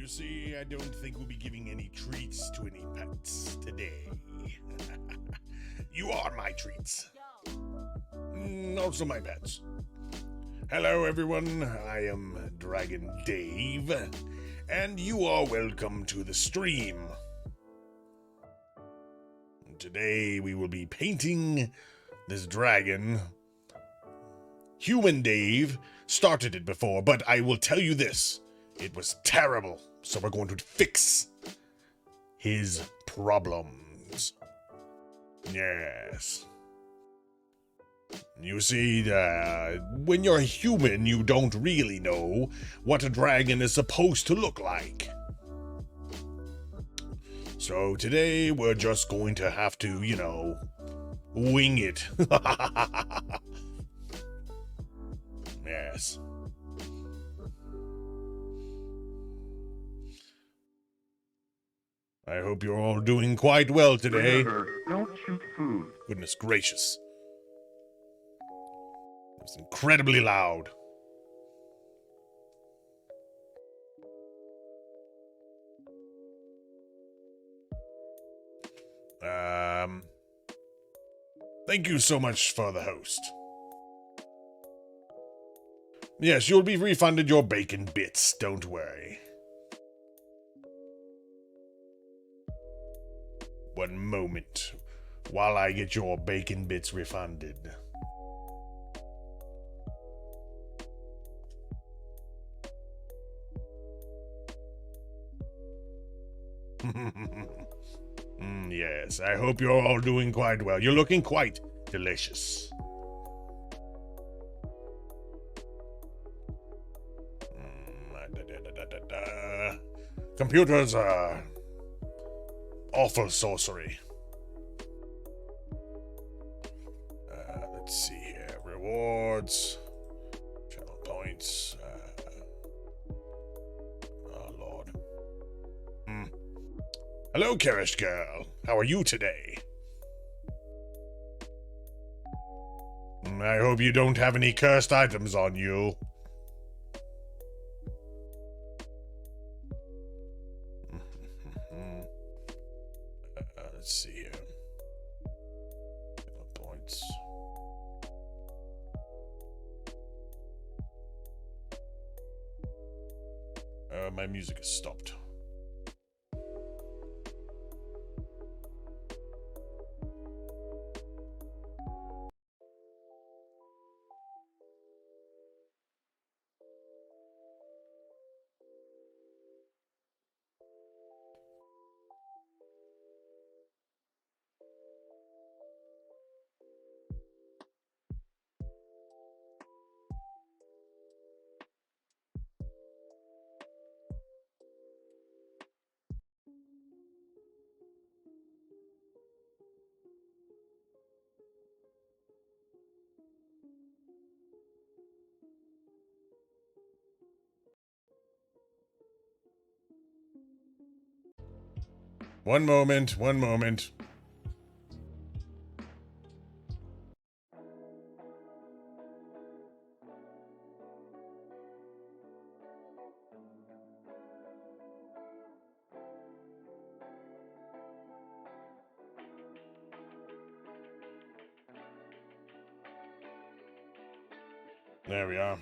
You see, I don't think we'll be giving any treats to any pets today. You are my treats. Also my pets. Hello everyone, I am Dragon Dave, and you are welcome to the stream. Today we will be painting this dragon. Human Dave started it before, but I will tell you this. It was terrible, so we're going to fix his problems. Yes. You see, when you're human, you don't really know what a dragon is supposed to look like. So today, we're just going to have to, wing it. Yes. I hope you're all doing quite well today. Remember, don't shoot food. Goodness gracious. It's incredibly loud. Thank you so much for the host. Yes, you'll be refunded your bacon bits, don't worry. One moment, while I get your bacon bits refunded. Yes, I hope you're all doing quite well. You're looking quite delicious. Computers are awful sorcery. Let's see here. Rewards. Channel points. Oh, Lord. Hello, Karish girl. How are you today? I hope you don't have any cursed items on you. Let's see here. Points. My music has stopped. One moment. There we are.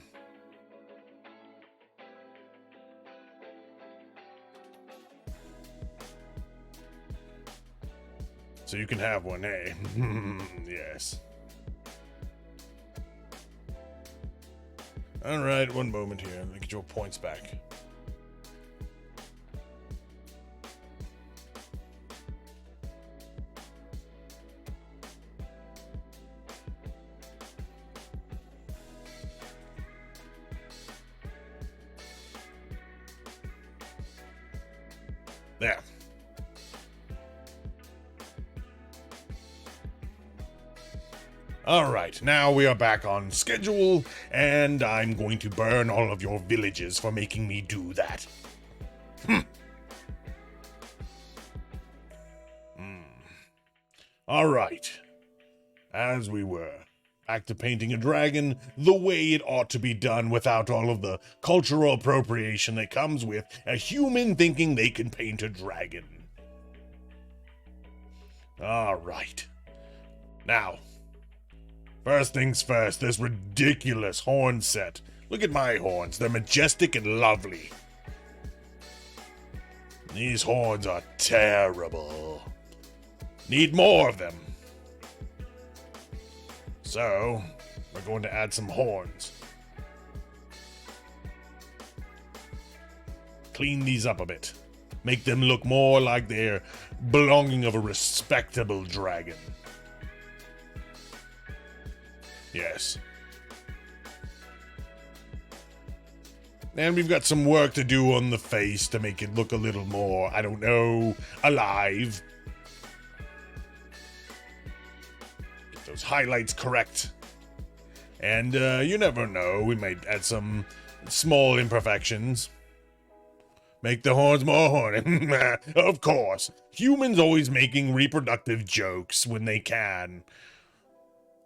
So you can have one, eh? Yes. Alright, one moment here. Let me get your points back. There. Alright, now we are back on schedule, and I'm going to burn all of your villages for making me do that. Alright, as we were. Back to painting a dragon the way it ought to be done without all of the cultural appropriation that comes with a human thinking they can paint a dragon. All right. Now, first things first, this ridiculous horn set. Look at my horns. They're majestic and lovely. These horns are terrible. Need more of them. So, we're going to add some horns. Clean these up a bit. Make them look more like they're belonging of a respectable dragon. Yes. And we've got some work to do on the face to make it look a little more, I don't know, alive. Get those highlights correct. And you never know, we might add some small imperfections. Make the horns more horny. Of course. Humans always making reproductive jokes when they can.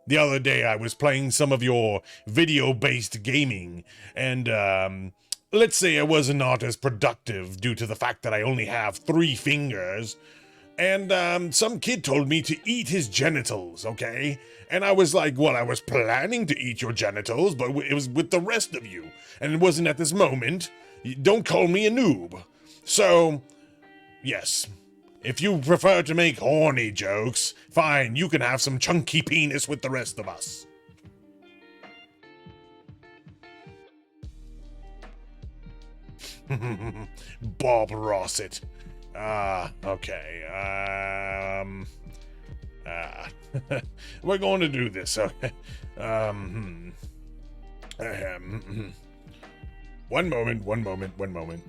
The other day I was playing some of your video-based gaming, and let's say I was not as productive due to the fact that I only have 3 fingers, and some kid told me to eat his genitals, okay? And I was like, well, I was planning to eat your genitals, but it was with the rest of you, and it wasn't at this moment. Don't call me a noob. So, yes. If you prefer to make horny jokes, fine, you can have some chunky penis with the rest of us. Bob Rossett. Okay. We're going to do this, okay? One moment.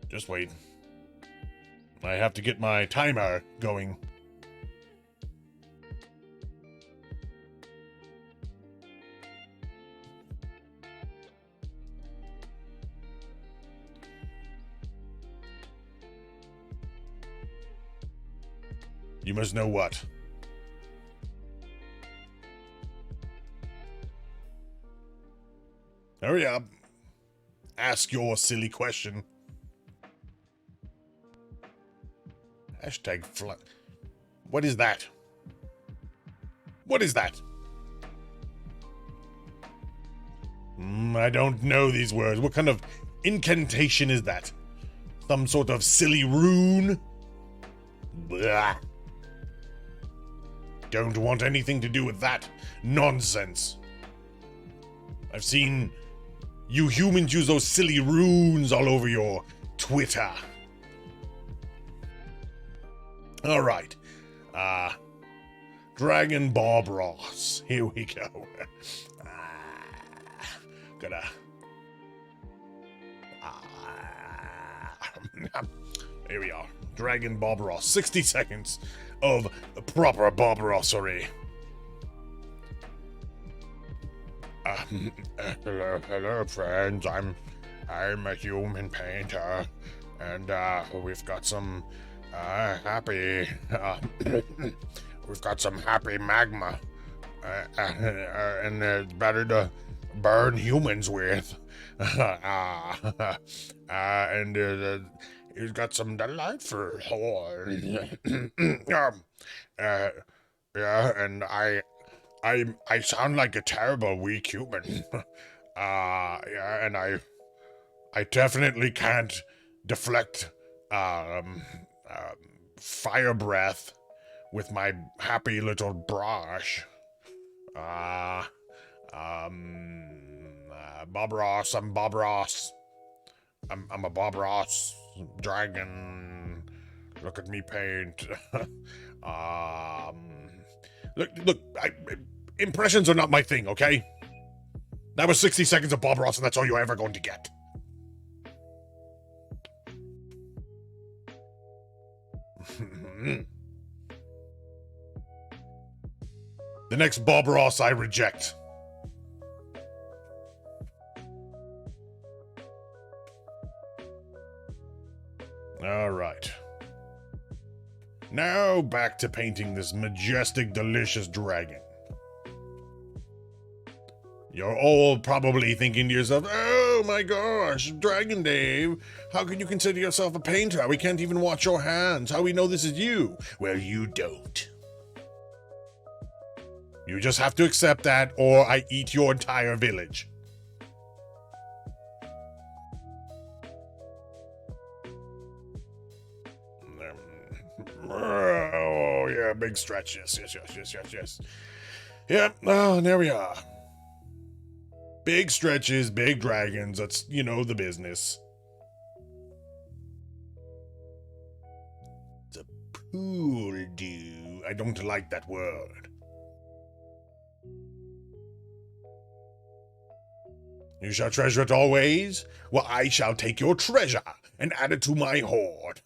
Just wait. I have to get my timer going. You must know what? Hurry up. Ask your silly question. Hashtag What is that? What is that? I don't know these words. What kind of incantation is that? Some sort of silly rune? Blah. Don't want anything to do with that nonsense. I've seen you humans use those silly runes all over your Twitter. All right. Dragon Bob Ross. Here we go. Gonna. Here we are. Dragon Bob Ross. 60 seconds of proper Bob Rossery. Hello, friends. I'm a human painter, and we've got some happy. We've got some happy magma, and it's better to burn humans with. And he's got some delightful horns. Yeah, and I sound like a terrible weak human. Yeah, and I definitely can't deflect fire breath with my happy little brush. Bob Ross, I'm Bob Ross. I'm a Bob Ross dragon. Look at me paint. Look, impressions are not my thing, okay? That was 60 seconds of Bob Ross, and that's all you're ever going to get. The next Bob Ross I reject. now back to painting this majestic, delicious dragon. You're all probably thinking to yourself, oh my gosh, Dragon Dave, how can you consider yourself a painter? We can't even watch your hands. How we know this is you? Well, you don't. You just have to accept that, or I eat your entire village. Oh, yeah, big stretch. Yes. Yep, oh, there we are. Big stretches, big dragons, that's, the business. The pool dew. I don't like that word. You shall treasure it always? Well, I shall take your treasure and add it to my hoard.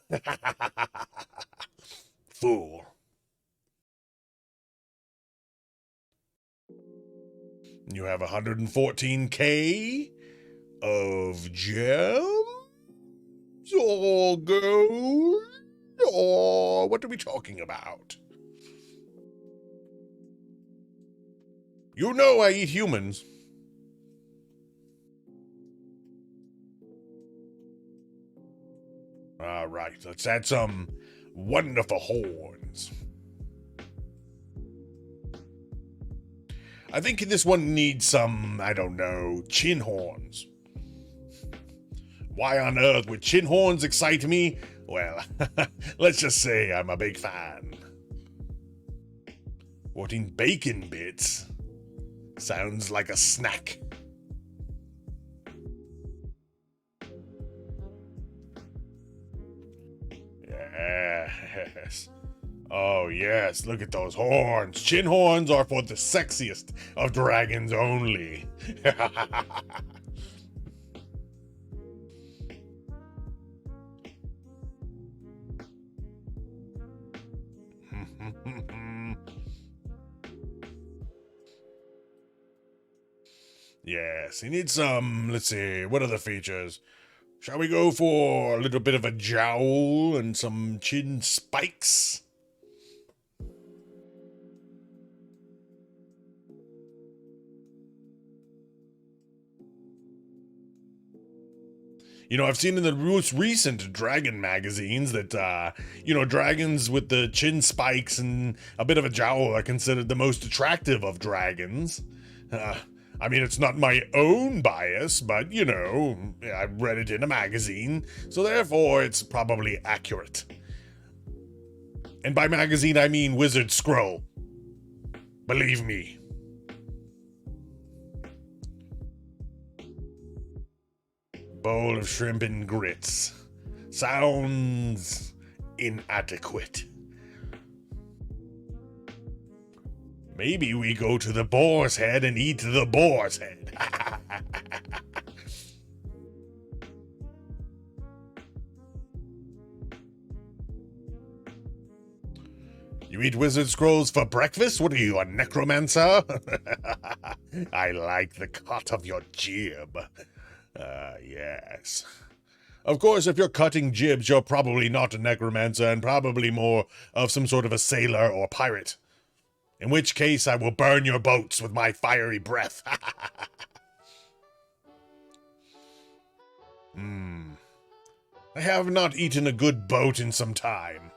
Fool. You have 114k of gems or gold, or what are we talking about? You know I eat humans. All right, let's add some wonderful horns. I think this one needs some, I don't know, chin horns. Why on earth would chin horns excite me? Well, let's just say I'm a big fan. 14 bacon bits? Sounds like a snack. Yes. Oh, yes, look at those horns. Chin horns are for the sexiest of dragons only. Yes, he needs some, let's see, what are the features? Shall we go for a little bit of a jowl and some chin spikes? I've seen in the most recent dragon magazines that, dragons with the chin spikes and a bit of a jowl are considered the most attractive of dragons. I mean, it's not my own bias, but, I read it in a magazine, so therefore it's probably accurate. And by magazine, I mean Wizard Scroll. Believe me. Bowl of shrimp and grits. Sounds inadequate. Maybe we go to the boar's head and eat the boar's head. You eat wizard scrolls for breakfast? What are you, a necromancer? I like the cut of your jib. Yes. Of course, if you're cutting jibs, you're probably not a necromancer and probably more of some sort of a sailor or pirate. In which case, I will burn your boats with my fiery breath. I have not eaten a good boat in some time.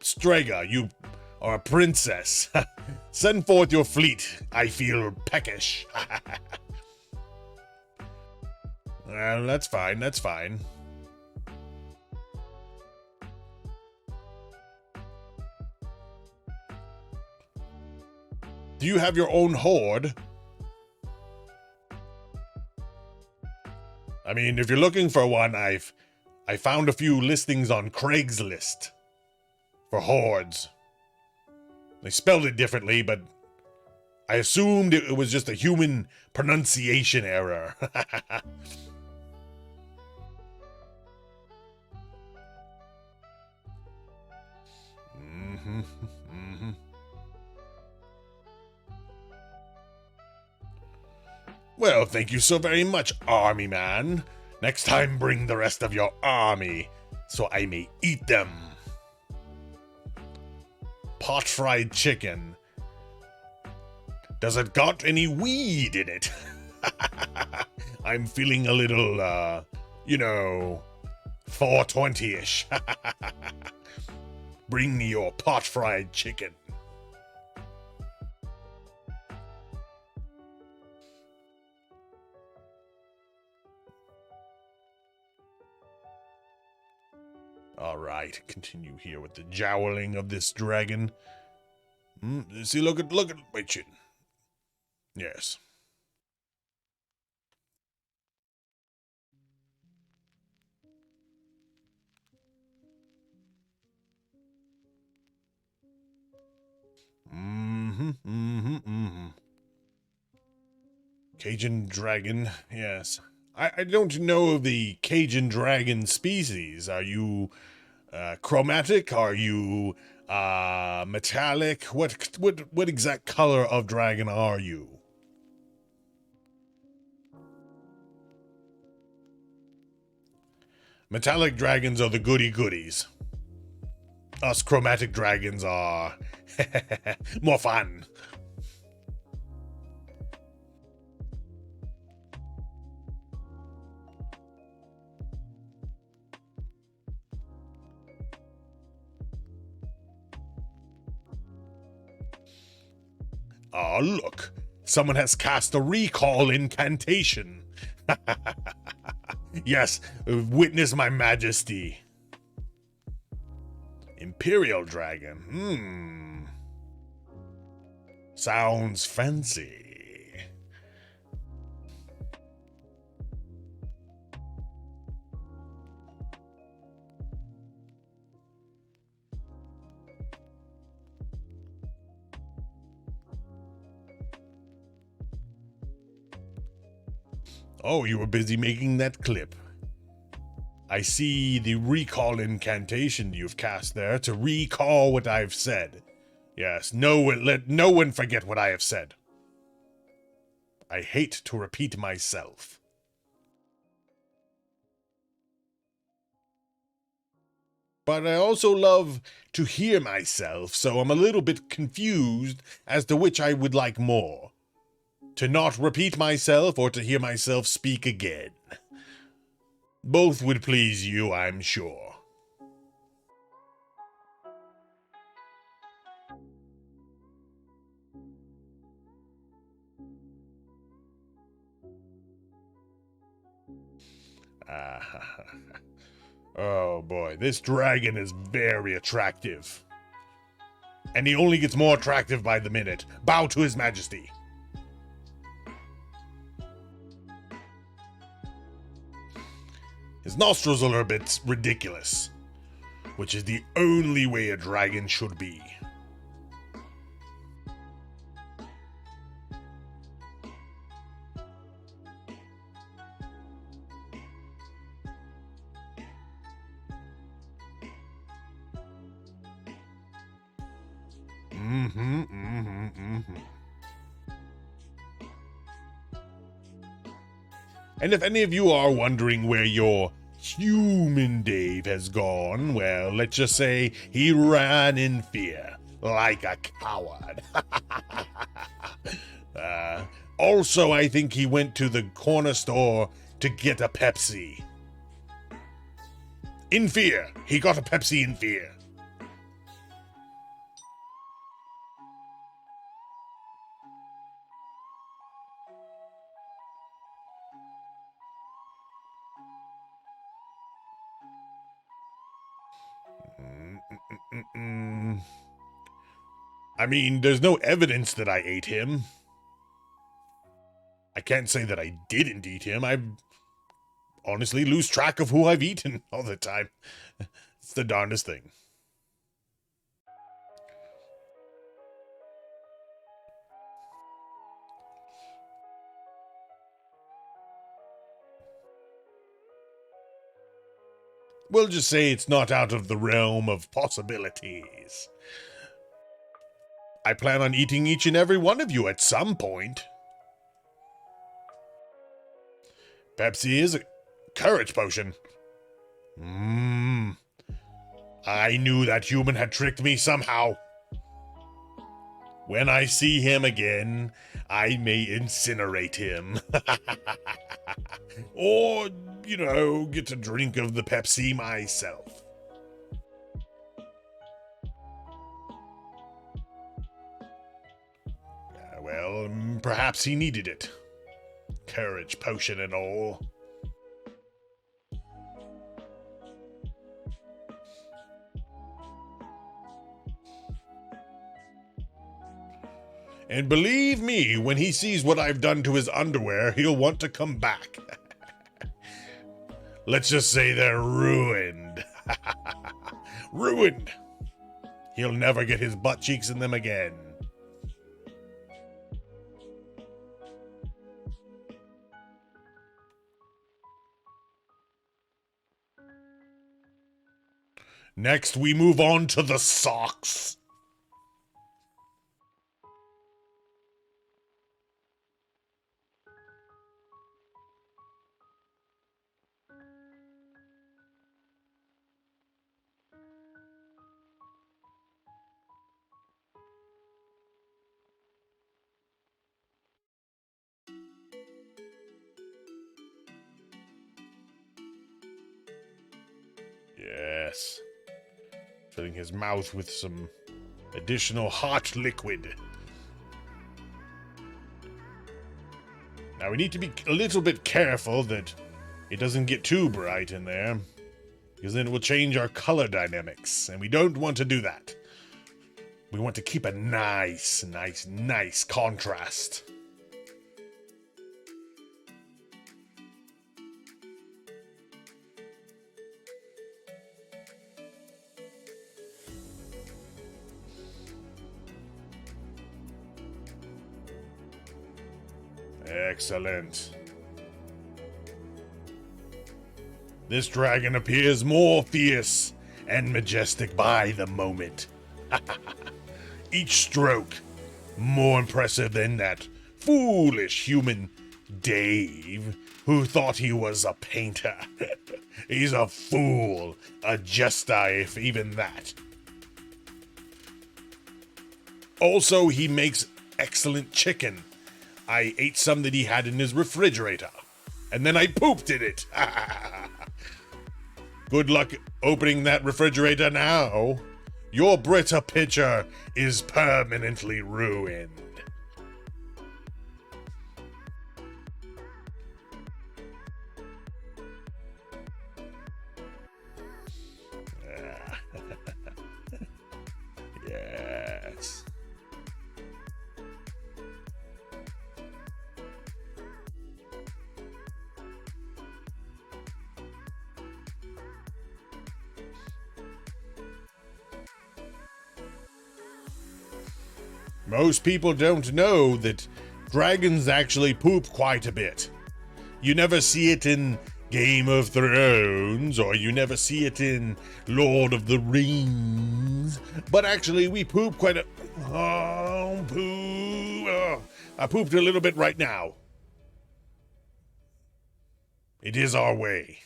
Strega, you are a princess. Send forth your fleet. I feel peckish. Well, that's fine. Do you have your own horde? I mean, if you're looking for one, I found a few listings on Craigslist for hordes. They spelled it differently, but I assumed it was just a human pronunciation error. Well, thank you so very much, army man. Next time, bring the rest of your army. so I may eat them. Pot fried chicken. Does it got any weed in it? I'm feeling a little, 420-ish. Bring me your pot fried chicken. Alright, continue here with the joweling of this dragon. See, look at my chin. Yes. Cajun dragon, yes. I don't know the Cajun dragon species. Are you chromatic? Are you metallic? What exact color of dragon are you? Metallic dragons are the goodies. Us chromatic dragons are more fun. Oh, look. Someone has cast a recall incantation. Yes, witness my majesty. Imperial dragon. Sounds fancy. Oh, you were busy making that clip. I see the recall incantation you've cast there to recall what I've said. Yes, let no one forget what I have said. I hate to repeat myself. But I also love to hear myself, so I'm a little bit confused as to which I would like more. To not repeat myself or to hear myself speak again. Both would please you, I'm sure. Oh boy, this dragon is very attractive. And he only gets more attractive by the minute. Bow to his majesty. His nostrils are a bit ridiculous, which is the only way a dragon should be. And if any of you are wondering where your human Dave has gone, well, let's just say he ran in fear, like a coward. Also, I think he went to the corner store to get a Pepsi. In fear. He got a Pepsi in fear. I mean, there's no evidence that I ate him. I can't say that I didn't eat him. I honestly lose track of who I've eaten all the time. It's the darndest thing. We'll just say it's not out of the realm of possibilities. I plan on eating each and every one of you at some point. Pepsi is a courage potion. I knew that human had tricked me somehow. When I see him again, I may incinerate him. Or, get a drink of the Pepsi myself. Well, perhaps he needed it. Courage potion and all. And believe me, when he sees what I've done to his underwear, he'll want to come back. Let's just say they're ruined. Ruined. He'll never get his butt cheeks in them again. Next, we move on to the socks. Yes. Filling his mouth with some additional hot liquid. Now we need to be a little bit careful that it doesn't get too bright in there, because then it will change our color dynamics, and we don't want to do that. We want to keep a nice contrast. Excellent. This dragon appears more fierce and majestic by the moment. Each stroke more impressive than that foolish human Dave who thought he was a painter. He's a fool, a jester, if even that. Also, he makes excellent chicken. I ate some that he had in his refrigerator, and then I pooped in it. Good luck opening that refrigerator now. Your Brita pitcher is permanently ruined. Yes. Most people don't know that dragons actually poop quite a bit. You never see it in Game of Thrones, or you never see it in Lord of the Rings, but actually we poop quite a... Oh, poo. Oh, I pooped a little bit right now. It is our way.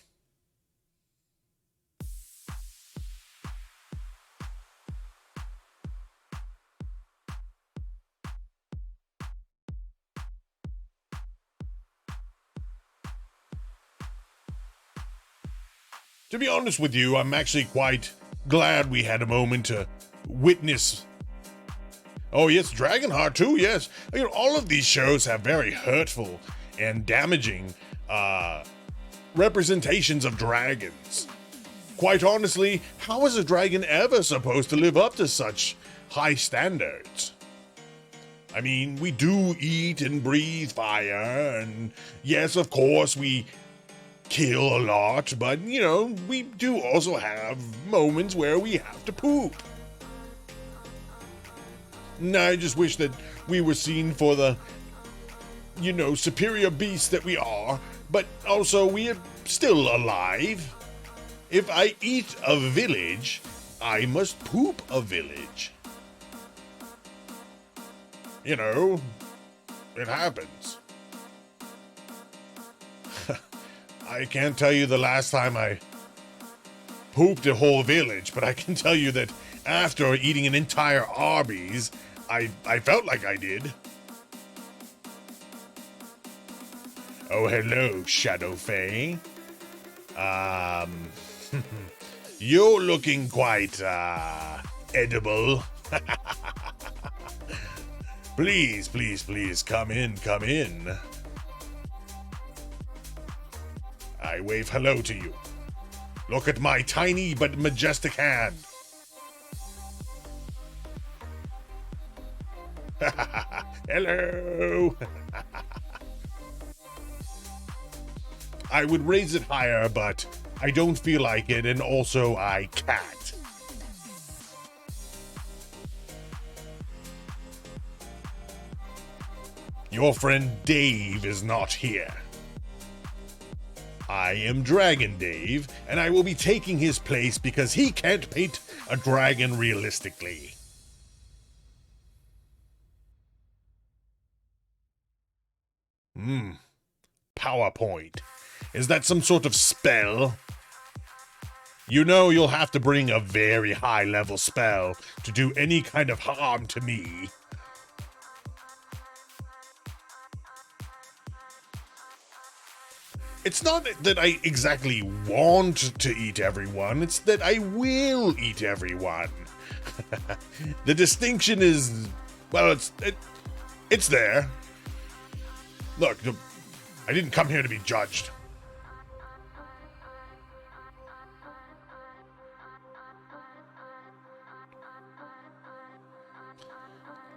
To be honest with you, I'm actually quite glad we had a moment to witness. Oh yes, Dragonheart too, yes. All of these shows have very hurtful and damaging representations of dragons. Quite honestly, how is a dragon ever supposed to live up to such high standards? I mean, we do eat and breathe fire, and yes, of course, we kill a lot, but, we do also have moments where we have to poop. And I just wish that we were seen for the, superior beasts that we are, but also we are still alive. If I eat a village, I must poop a village. It happens. I can't tell you the last time I pooped a whole village, but I can tell you that after eating an entire Arby's, I felt like I did. Oh, hello, Shadow Fae. You're looking quite, edible. Please, please, please, come in, come in. I wave hello to you. Look at my tiny but majestic hand. Hello. I would raise it higher, but I don't feel like it, and also I can't. Your friend Dave is not here. I am Dragon Dave, and I will be taking his place because he can't paint a dragon realistically. PowerPoint. Is that some sort of spell? You know you'll have to bring a very high-level spell to do any kind of harm to me. It's not that I exactly want to eat everyone, it's that I will eat everyone. The distinction is, well, it's there. Look, I didn't come here to be judged.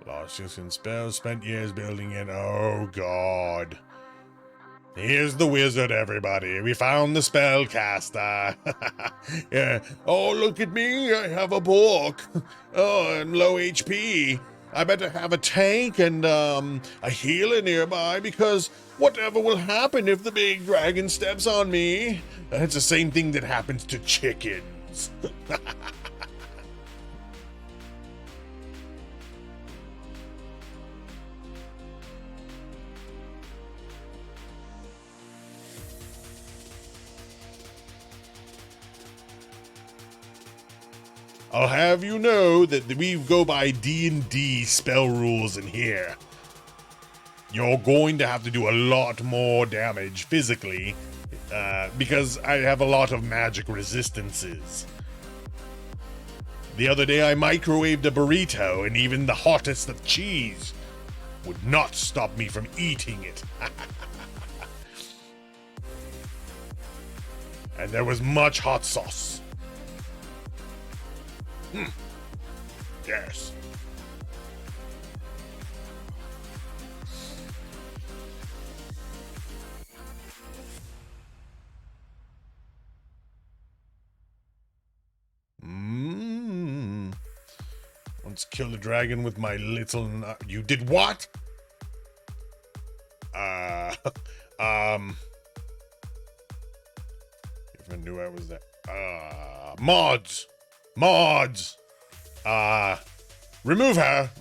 Lost use in spells, spent years building it. Oh, God. Here's the wizard, everybody. We found the spellcaster. Yeah. Oh, look at me. I have a book. Oh, I'm low HP. I better have a tank and a healer nearby because whatever will happen if the big dragon steps on me? It's the same thing that happens to chickens. I'll have you know that we go by D&D spell rules in here. You're going to have to do a lot more damage physically because I have a lot of magic resistances. The other day I microwaved a burrito and even the hottest of cheese would not stop me from eating it. And there was much hot sauce. Yes. Once killed a dragon with my little... You did what? If I knew I was there. Mods! Remove her.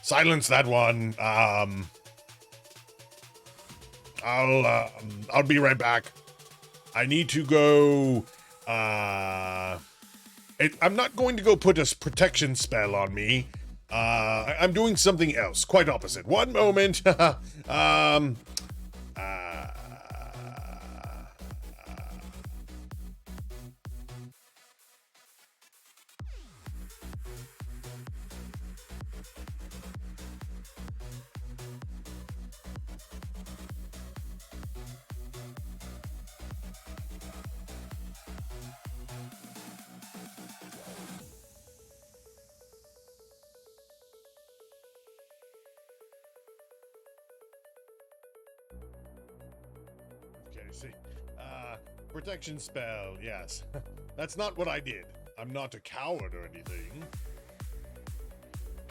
Silence that one. I'll be right back. I need to go, I'm not going to go put a protection spell on me. I'm doing something else. Quite opposite. One moment. Okay, see. Protection spell, yes. That's not what I did. I'm not a coward or anything.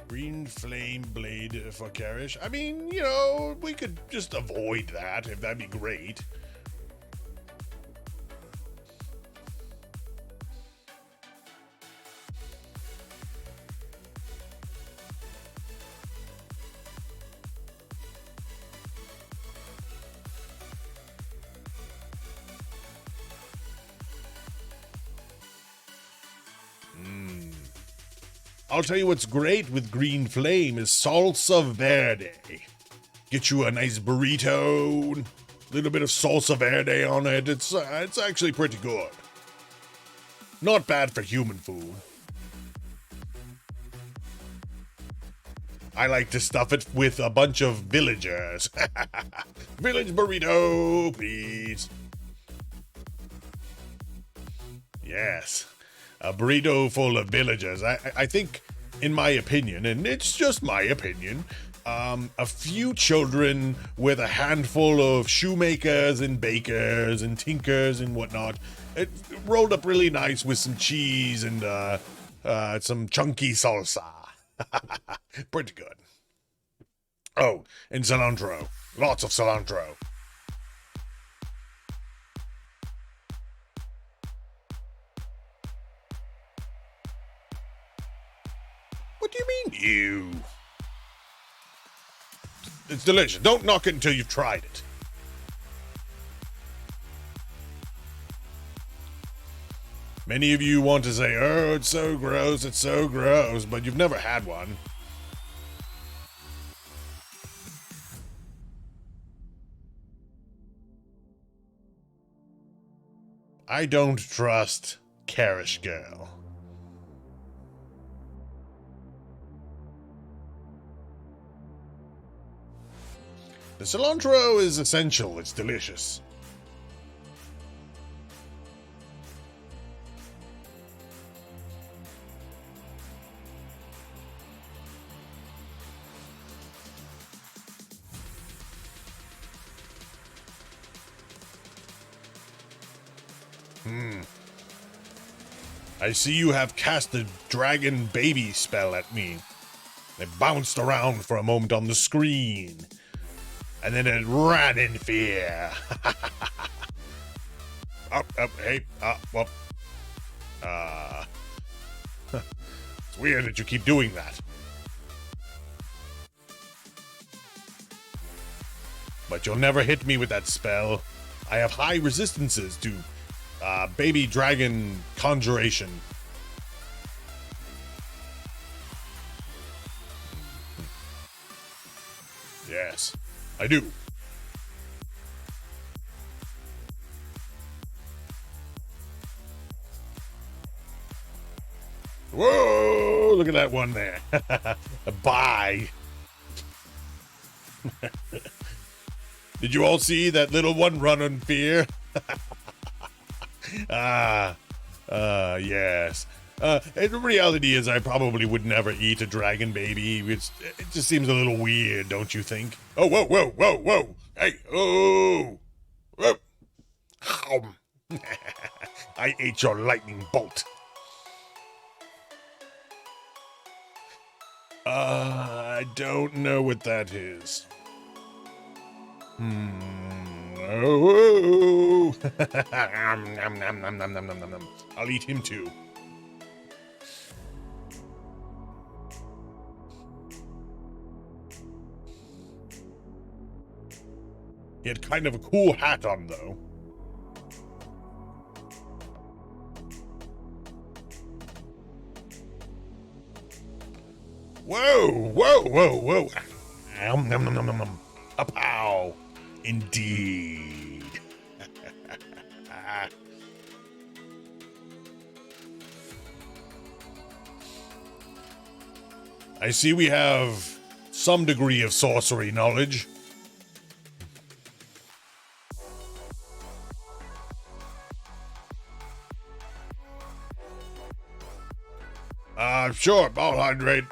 Green flame blade for Karish. I mean, you know, we could just avoid that if that'd be great. I'll tell you what's great with green flame is salsa verde. Get you a nice burrito, little bit of salsa verde on it. It's actually pretty good. Not bad for human food. I like to stuff it with a bunch of villagers. Village burrito, please. Yes, a burrito full of villagers. I think, in my opinion, and it's just my opinion, a few children with a handful of shoemakers and bakers and tinkers and whatnot, it rolled up really nice with some cheese and some chunky salsa. Pretty good. Oh, and cilantro. Lots of cilantro. What do you mean, you? It's delicious. Don't knock it until you've tried it. Many of you want to say, oh, it's so gross, but you've never had one. I don't trust Carish Girl. The cilantro is essential. It's delicious. I see you have cast the dragon baby spell at me. It bounced around for a moment on the screen, and then it ran in fear. Hey, well. It's weird that you keep doing that. But you'll never hit me with that spell. I have high resistances to baby dragon conjuration. Yes, I do. Whoa, look at that one there. Bye. Did you all see that little one run in fear? Yes. And the reality is I probably would never eat a dragon baby. It just seems a little weird, don't you think? Oh, whoa. Hey, oh. Whoa. I ate your lightning bolt. I don't know what that is. Oh. I'll eat him too. He had kind of a cool hat on, though. Whoa. A pow. Indeed. I see we have some degree of sorcery knowledge. Sure, I'll hydrate.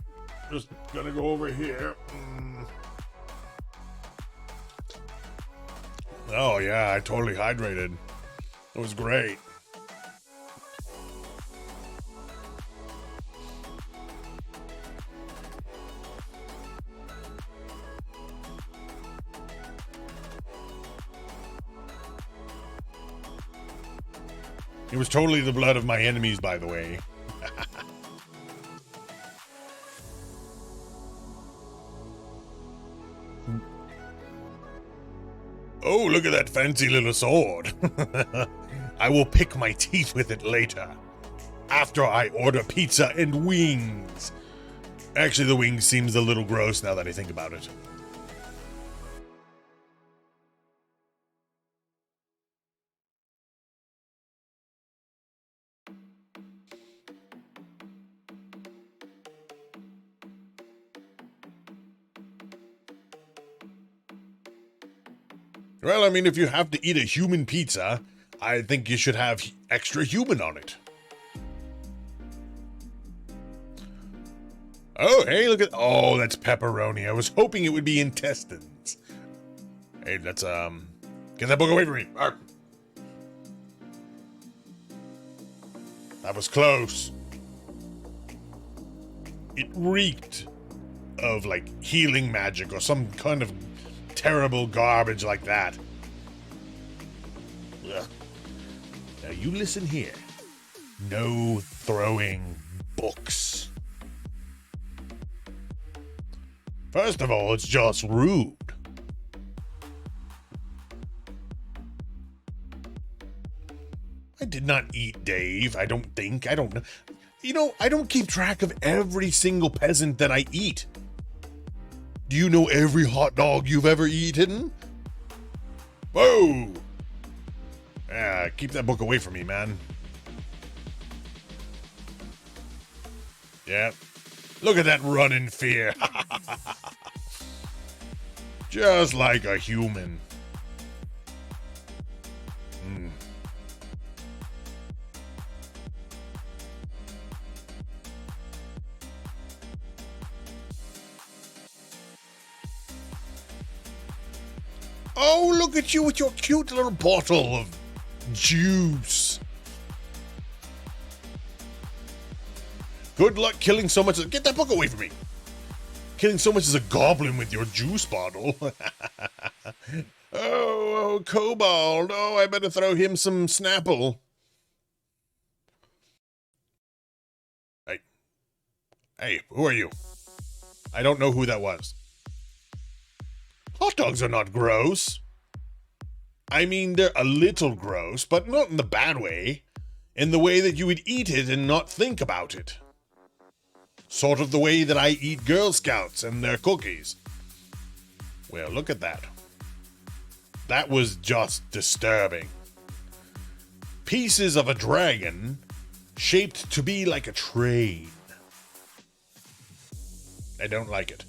Just gonna go over here. Oh, yeah, I totally hydrated. It was great. It was totally the blood of my enemies, by the way. Oh, look at that fancy little sword. I will pick my teeth with it later. After I order pizza and wings. Actually, the wing seems a little gross now that I think about it. Well, I mean, if you have to eat a human pizza, I think you should have extra human on it. Oh, hey, look at... Oh, that's pepperoni. I was hoping it would be intestines. Hey, let's, get that book away from me. Arr. That was close. It reeked of, like, healing magic or some kind of terrible garbage like that. Ugh. Now you listen here. No throwing books. First of all, it's just rude. I did not eat Dave, I don't think. I don't know. You know, I don't keep track of every single peasant that I eat. Do you know every hot dog you've ever eaten? Whoa! Yeah, keep that book away from me, man. Yeah. Look at that run in fear. Just like a human. Oh, look at you with your cute little bottle of juice. Good luck killing so much. Get that book away from me. Killing so much as a goblin with your juice bottle. Oh, Kobold. Oh, I better throw him some Snapple. Hey, who are you? I don't know who that was. Hot dogs are not gross. I mean, they're a little gross, but not in the bad way. In the way that you would eat it and not think about it. Sort of the way that I eat Girl Scouts and their cookies. Well, look at that. That was just disturbing. Pieces of a dragon shaped to be like a train. I don't like it.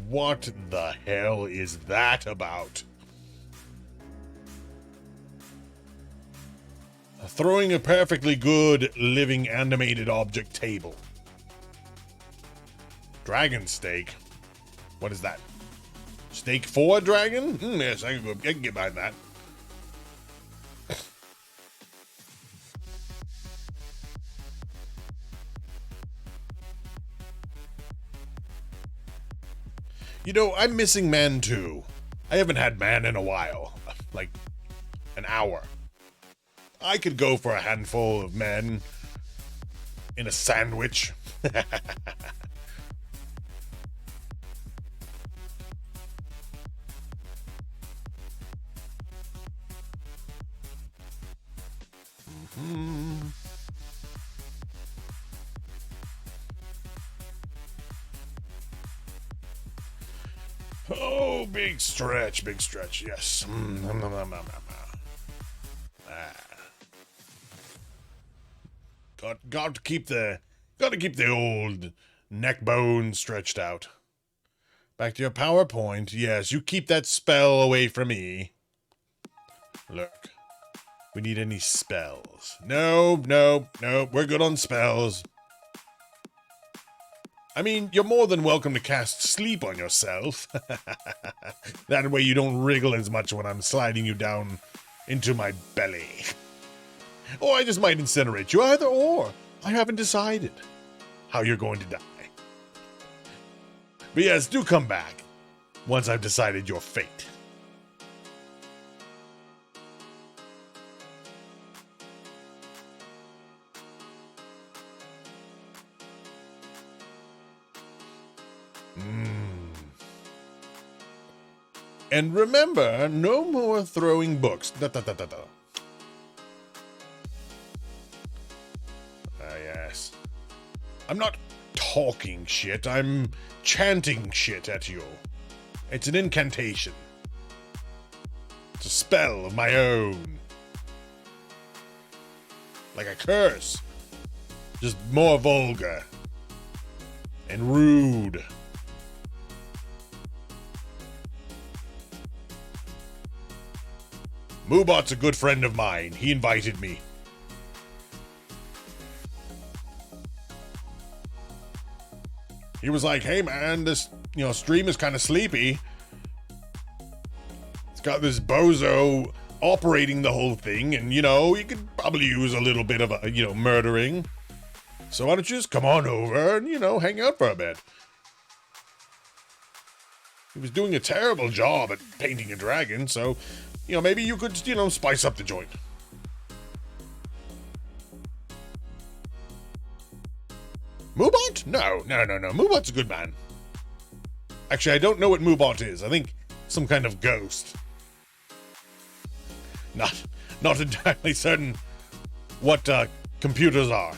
What the hell is that about? Throwing a perfectly good living animated object table. Dragon steak? What is that? Steak for a dragon? Yes, I can get behind that. You know, I'm missing man too. I haven't had man in a while. Like, an hour. I could go for a handful of men in a sandwich. Oh, big stretch, yes. Got to keep the old neck bone stretched out. Back to your PowerPoint. Yes, you keep that spell away from me. Look, we need any spells. No, we're good on spells. I mean, you're more than welcome to cast sleep on yourself. That way you don't wriggle as much when I'm sliding you down into my belly. Or I just might incinerate you, either or. I haven't decided how you're going to die. But yes, do come back once I've decided your fate. And remember, no more throwing books. Da, da, da, da, da. Ah, yes. I'm not talking shit, I'm chanting shit at you. It's an incantation. It's a spell of my own. Like a curse. Just more vulgar. And rude. Moobot's a good friend of mine. He invited me. He was like, hey man, this, stream is kind of sleepy. It's got this bozo operating the whole thing, and, you could probably use a little bit of a, murdering. So why don't you just come on over and, hang out for a bit? He was doing a terrible job at painting a dragon, so, maybe you could, spice up the joint. Moobot? No. Moobot's a good man. Actually, I don't know what Moobot is. I think some kind of ghost. Not entirely certain what computers are.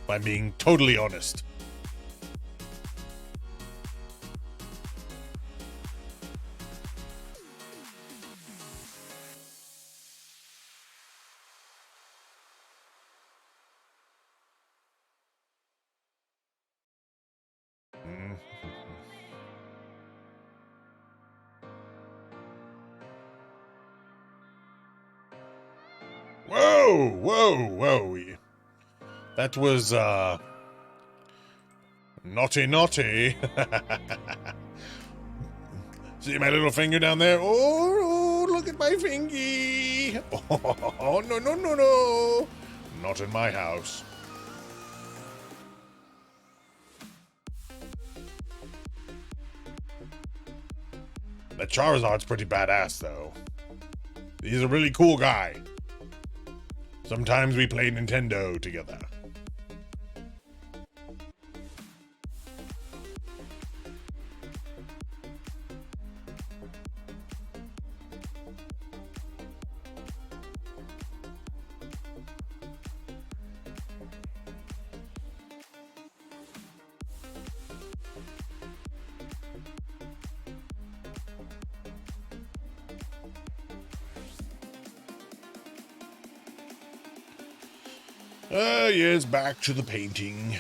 If I'm being totally honest. Whoa. That was, naughty. See my little finger down there? Oh, look at my fingy. Oh, no. Not in my house. That Charizard's pretty badass, though. He's a really cool guy. Sometimes we play Nintendo together. Yes, back to the painting.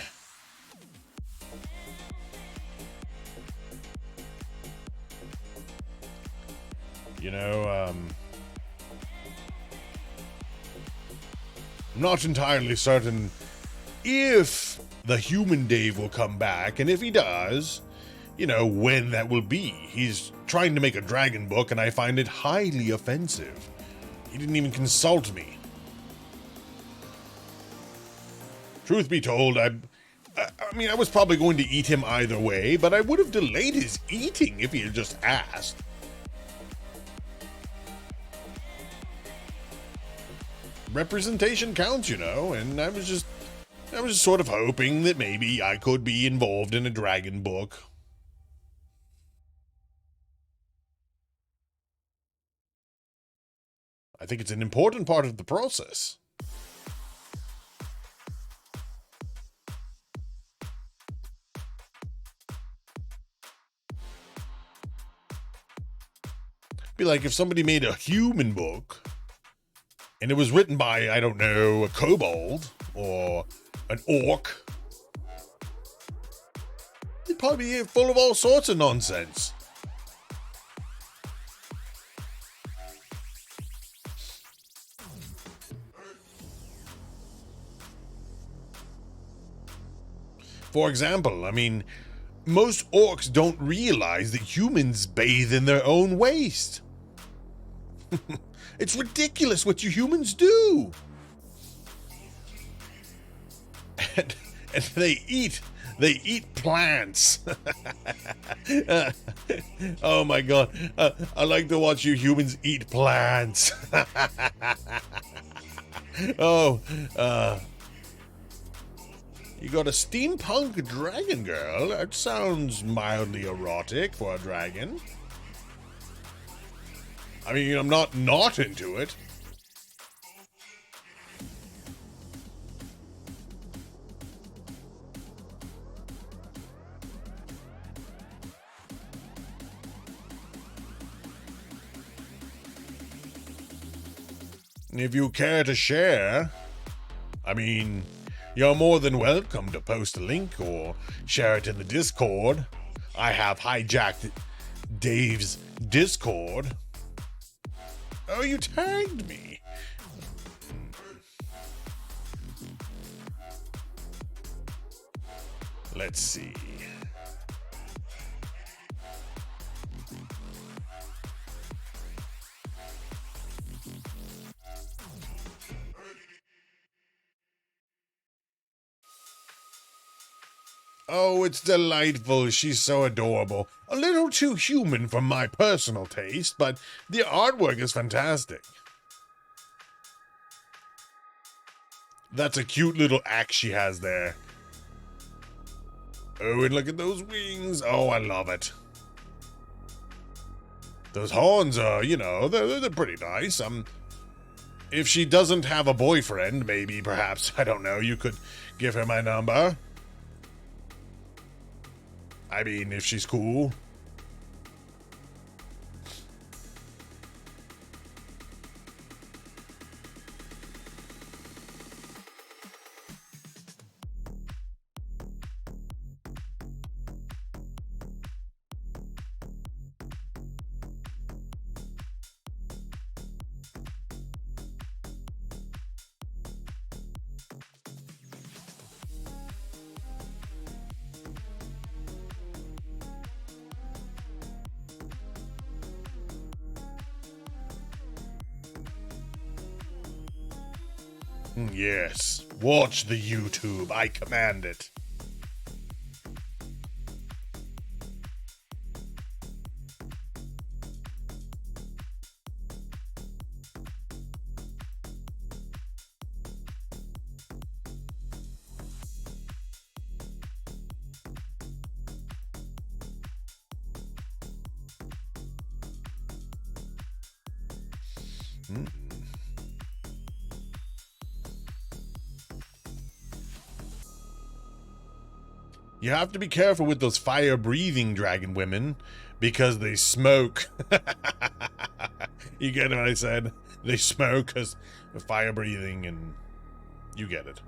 I'm not entirely certain if the human Dave will come back, and if he does, when that will be. He's trying to make a dragon book, and I find it highly offensive. He didn't even consult me. Truth be told, I was probably going to eat him either way, but I would have delayed his eating if he had just asked. Representation counts, and I was just sort of hoping that maybe I could be involved in a dragon book. I think it's an important part of the process. Be like if somebody made a human book and it was written by, I don't know, a kobold or an orc. It'd probably be full of all sorts of nonsense. For example, most orcs don't realize that humans bathe in their own waste. It's ridiculous what you humans do. And they eat plants. Oh my god. I like to watch you humans eat plants. You got a steampunk dragon girl. That sounds mildly erotic for a dragon. I mean, I'm not into it. If you care to share, I mean, you're more than welcome to post a link or share it in the Discord. I have hijacked Dave's Discord. Oh, you tagged me. Let's see. Oh, it's delightful. She's so adorable. A little too human for my personal taste, but the artwork is fantastic. That's a cute little axe she has there. Oh, and look at those wings. Oh, I love it. Those horns are, you know, they're pretty nice. If she doesn't have a boyfriend, maybe, perhaps, I don't know, you could give her my number. I mean, if she's cool. Yes, watch the YouTube. I command it. You have to be careful with those fire-breathing dragon women because they smoke. You get what I said? They smoke because of fire-breathing, and you get it.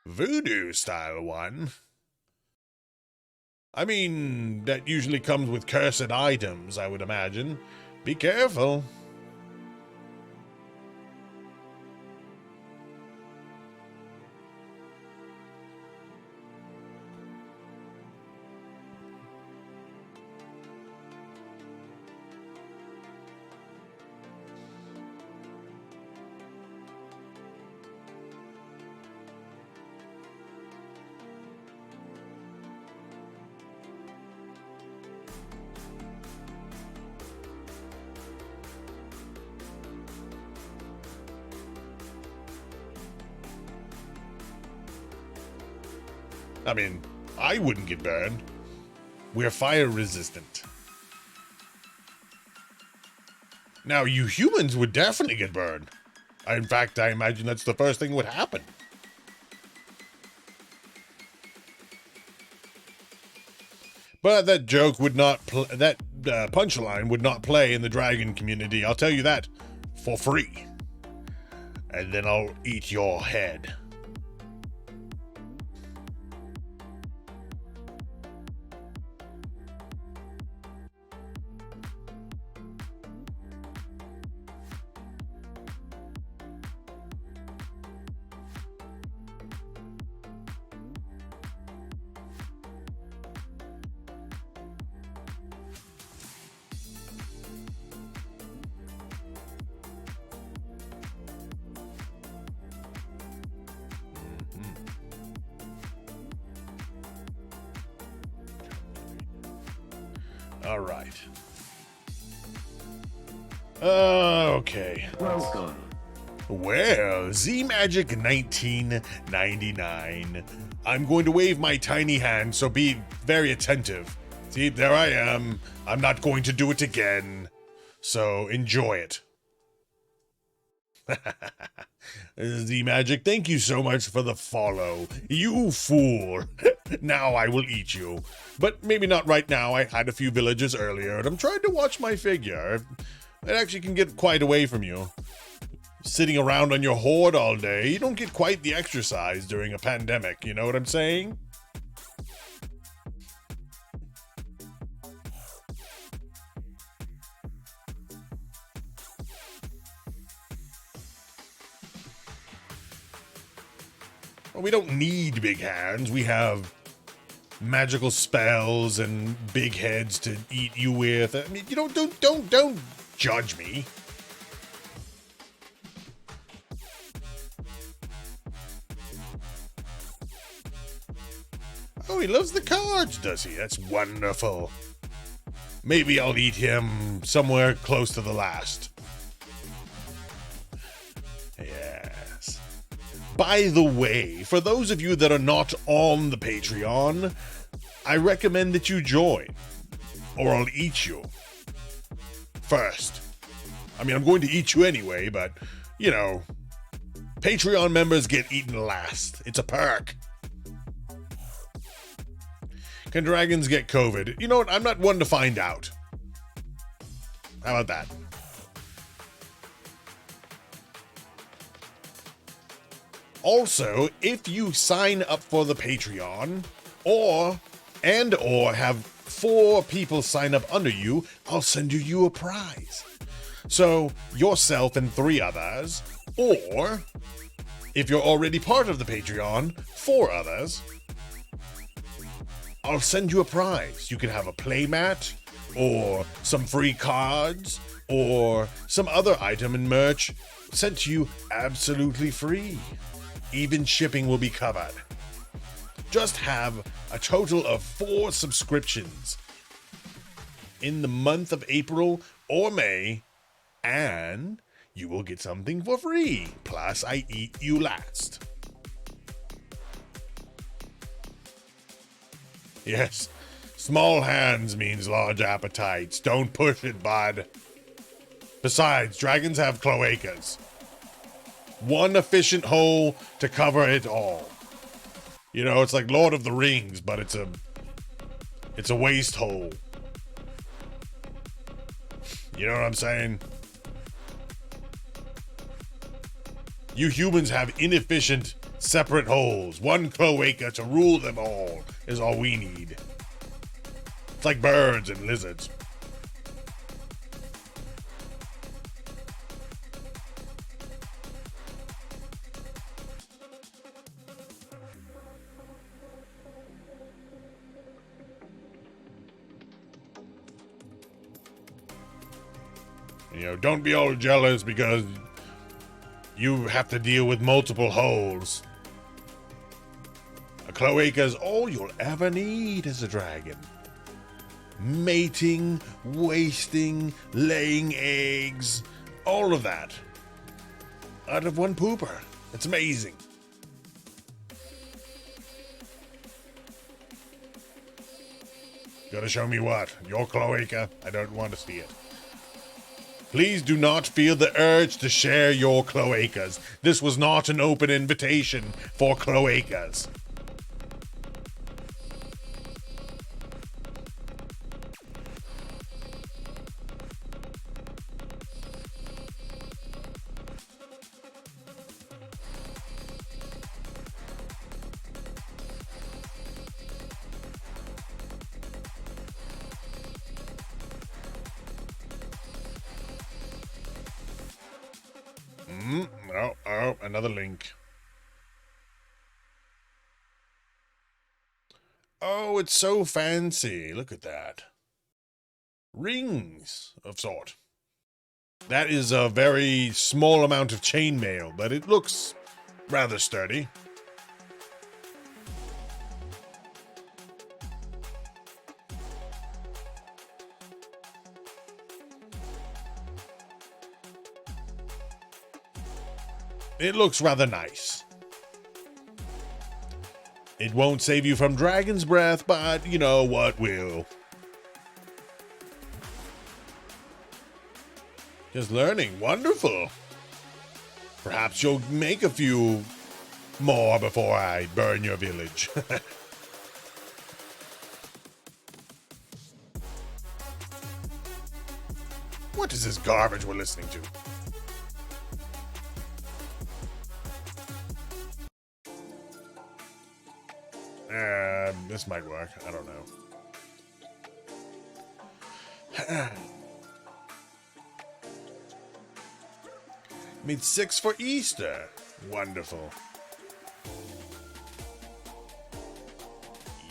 Voodoo-style one? I mean, that usually comes with cursed items, I would imagine. Be careful. I mean, I wouldn't get burned. We're fire resistant. Now, you humans would definitely get burned. In fact, I imagine that's the first thing would happen. But that joke would not, that punchline would not play in the dragon community. I'll tell you that for free. And then I'll eat your head. All right. Okay. Welcome. Well, Z-Magic 1999. I'm going to wave my tiny hand, so be very attentive. See, there I am. I'm not going to do it again. So enjoy it. Z-Magic, thank you so much for the follow. You fool. Now I will eat you. But maybe not right now. I had a few villagers earlier, and I'm trying to watch my figure. It actually can get quite away from you. Sitting around on your hoard all day, you don't get quite the exercise during a pandemic, you know what I'm saying? Well, we don't need big hands. We have magical spells and big heads to eat you with. I mean, you don't judge me. Oh, he loves the cards, does he? That's wonderful. Maybe I'll eat him somewhere close to the last. Yes. By the way, for those of you that are not on the Patreon, I recommend that you join, or I'll eat you. First. I mean, I'm going to eat you anyway, but, you know, Patreon members get eaten last. It's a perk. Can dragons get COVID? You know what? I'm not one to find out. How about that? Also, if you sign up for the Patreon, or have 4 people sign up under you, I'll send you a prize. So, yourself and 3 others, or, if you're already part of the Patreon, 4 others, I'll send you a prize. You can have a playmat, or some free cards, or some other item and merch sent to you absolutely free. Even shipping will be covered. Just have a total of 4 subscriptions in the month of April or May, and you will get something for free. Plus, I eat you last. Yes, small hands means large appetites. Don't push it, bud. Besides, dragons have cloacas. One efficient hole to cover it all. You know, it's like Lord of the Rings, but it's a waste hole. You know what I'm saying? You humans have inefficient, separate holes. One cloaca to rule them all is all we need. It's like birds and lizards. You know, don't be all jealous because you have to deal with multiple holes. A cloaca is all you'll ever need as a dragon. Mating, wasting, laying eggs, all of that. Out of one pooper. It's amazing. Gonna show me what? Your cloaca? I don't want to see it. Please do not feel the urge to share your cloacas. This was not an open invitation for cloacas. Oh, another link. Oh, it's so fancy. Look at that. Rings of sort. That is a very small amount of chainmail, but it looks rather sturdy. It looks rather nice. It won't save you from dragon's breath, but you know what will. Just learning. Wonderful. Perhaps you'll make a few more before I burn your village. What is this garbage we're listening to? This might work. I don't know. Made 6 for Easter. Wonderful.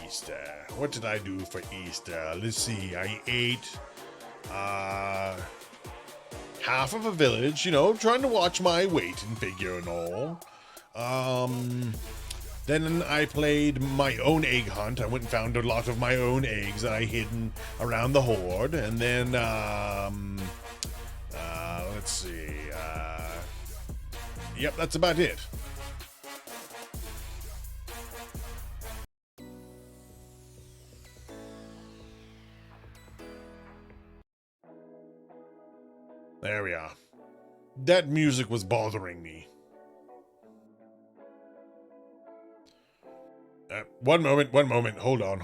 Easter. What did I do for Easter? Let's see. I ate half of a village, you know, trying to watch my weight and figure and all. Then I played my own egg hunt. I went and found a lot of my own eggs that I hidden around the horde. And then, let's see. Yep, that's about it. There we are. That music was bothering me. One moment. Hold on.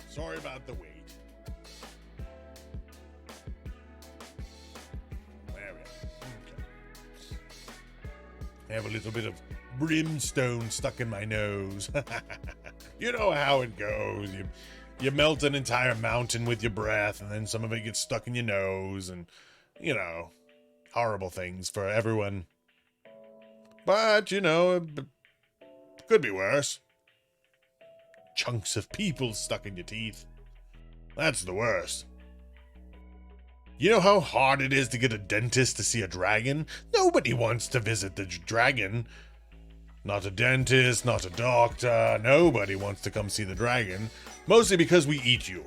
Sorry about the wait. There we are. Okay. I have a little bit of brimstone stuck in my nose. You know how it goes. You melt an entire mountain with your breath, and then some of it gets stuck in your nose, and, you know, horrible things for everyone. But, you know, it could be worse. Chunks of people stuck in your teeth. That's the worst. You know how hard it is to get a dentist to see a dragon? Nobody wants to visit the dragon. Not a dentist, not a doctor. Nobody wants to come see the dragon. Mostly because we eat you.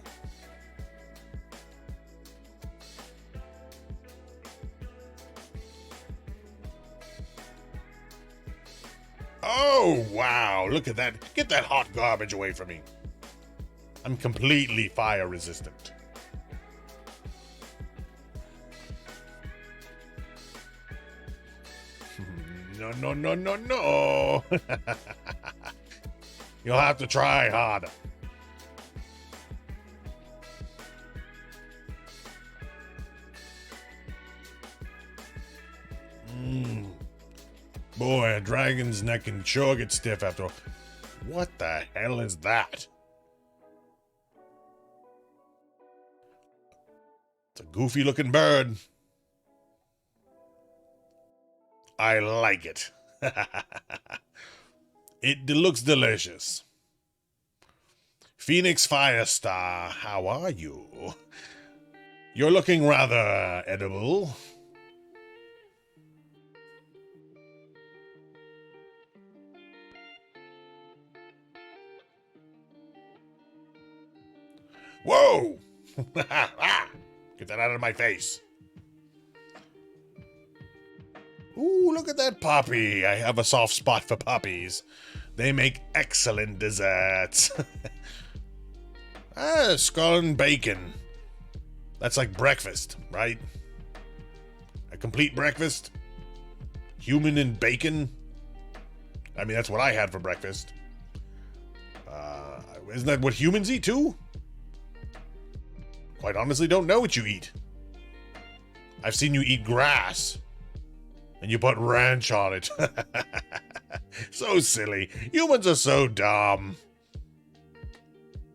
Oh, wow. Look at that. Get that hot garbage away from me. I'm completely fire resistant. No. You'll have to try harder. Boy, a dragon's neck can sure get stiff after all. What the hell is that? It's a goofy looking bird. I like it. It looks delicious. Phoenix Firestar, how are you? You're looking rather edible. Whoa! Get that out of my face. Ooh, look at that puppy. I have a soft spot for puppies. They make excellent desserts. Skull and bacon. That's like breakfast, right? A complete breakfast? Human and bacon? I mean, that's what I had for breakfast. Isn't that what humans eat too? Quite honestly, don't know what you eat. I've seen you eat grass. and you put ranch on it. So silly. Humans are so dumb.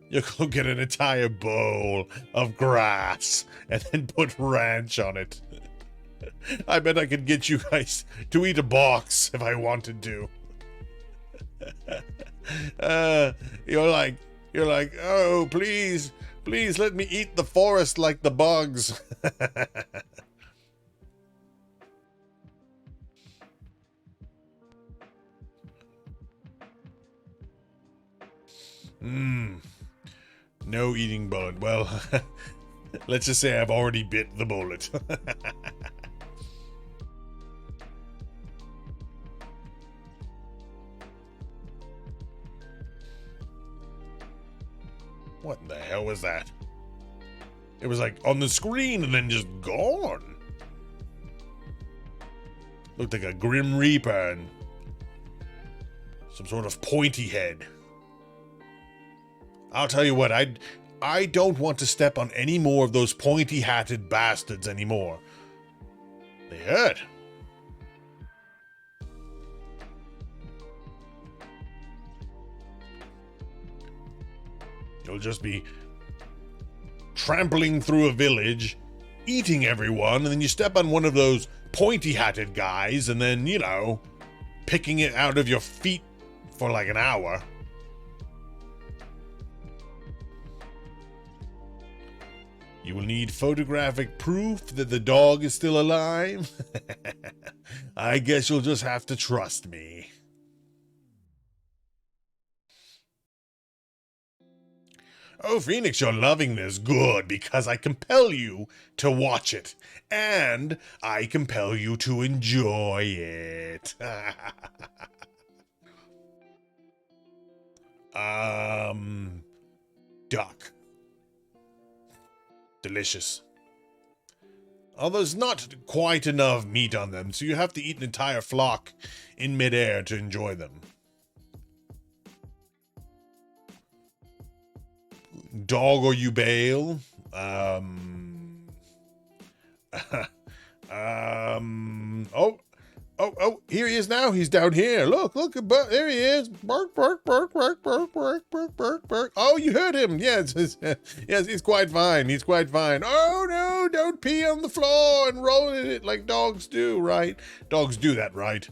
You go get an entire bowl of grass and then put ranch on it. I bet I could get you guys to eat a box if I wanted to. You're like, oh, please let me eat the forest like the bugs. No eating bullet. Well, let's just say I've already bit the bullet. What in the hell was that? It was like on the screen and then just gone. Looked like a Grim Reaper and some sort of pointy head. I'll tell you what, I don't want to step on any more of those pointy-hatted bastards anymore. They hurt. You'll just be trampling through a village, eating everyone, and then you step on one of those pointy-hatted guys, and then, you know, picking it out of your feet for like an hour. You will need photographic proof that the dog is still alive. I guess you'll just have to trust me. Oh, Phoenix, you're loving this. Good, because I compel you to watch it. And I compel you to enjoy it. Duck. Delicious. Although there's not quite enough meat on them, so you have to eat an entire flock in midair to enjoy them. Dog or you bail? Oh, here he is now. He's down here. Look, there he is. Bark, bark, bark, bark, bark, bark, bark, bark, bark. Oh, you heard him. Yes, yes, he's quite fine. He's quite fine. Oh, no, don't pee on the floor and roll in it like dogs do, right? Dogs do that, right?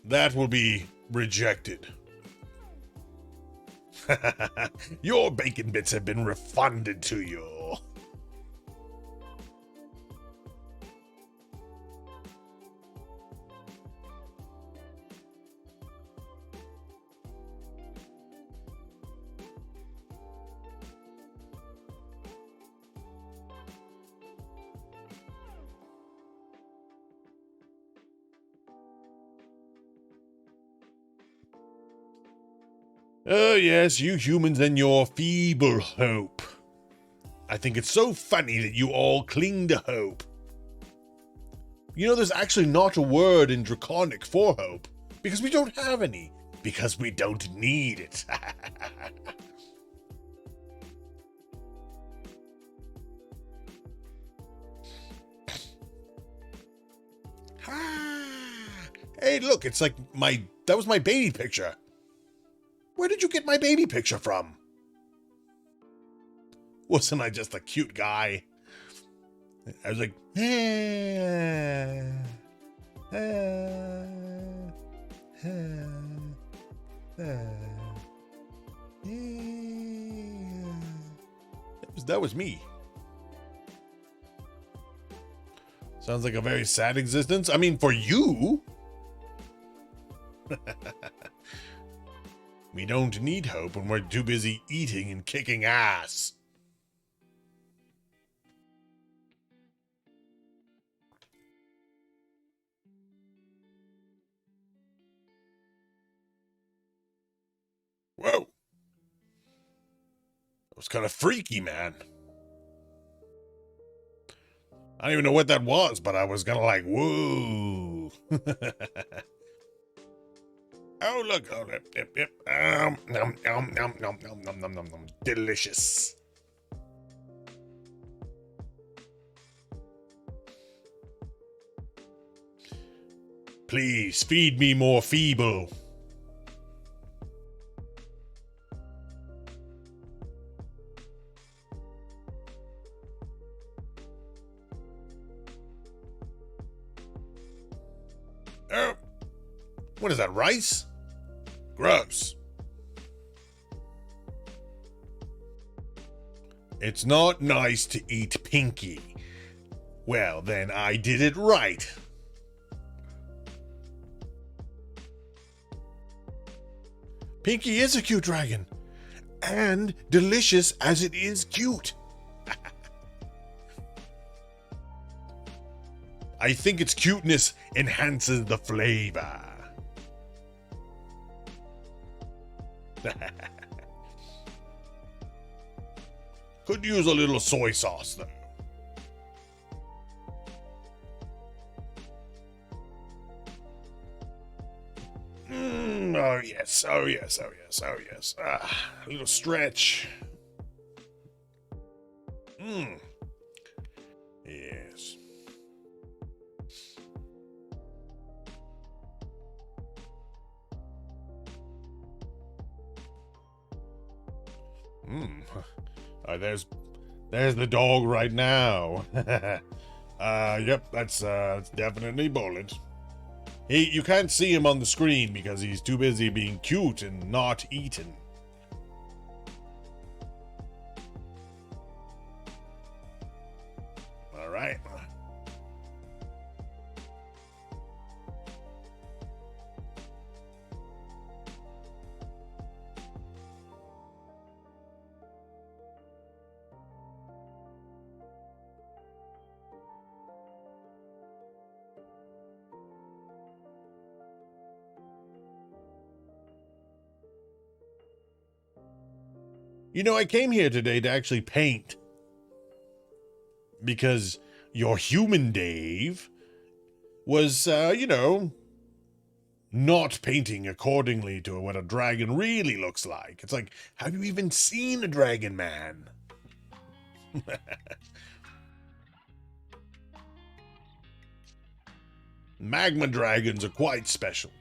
That will be rejected. Your bacon bits have been refunded to you. Oh, yes, you humans and your feeble hope. I think it's so funny that you all cling to hope. You know, there's actually not a word in Draconic for hope, because we don't have any, because we don't need it. Hey, look, it's like that was my baby picture. Where did you get my baby picture from? Wasn't I just a cute guy? I was like, that was me. Sounds like a very sad existence. I mean, for you. We don't need hope when we're too busy eating and kicking ass. Whoa. That was kind of freaky, man. I don't even know what that was, but I was kind of like, whoa. Oh, look. Oh, yep. Nom, nom, nom, nom, nom, nom, nom, nom, nom. Delicious. Please feed me more feeble. Oh, what is that, rice? Gross. It's not nice to eat Pinky. Well, then I did it right. Pinky is a cute dragon. And delicious as it is cute. I think its cuteness enhances the flavor. Could use a little soy sauce, though. Oh yes. A little stretch. Yes. There's the dog right now. Yep, that's definitely Bullet. You can't see him on the screen because he's too busy being cute and not eaten. All right. You know, I came here today to actually paint. Because your human Dave was, not painting accordingly to what a dragon really looks like. It's like, have you even seen a dragon, man? Magma dragons are quite special.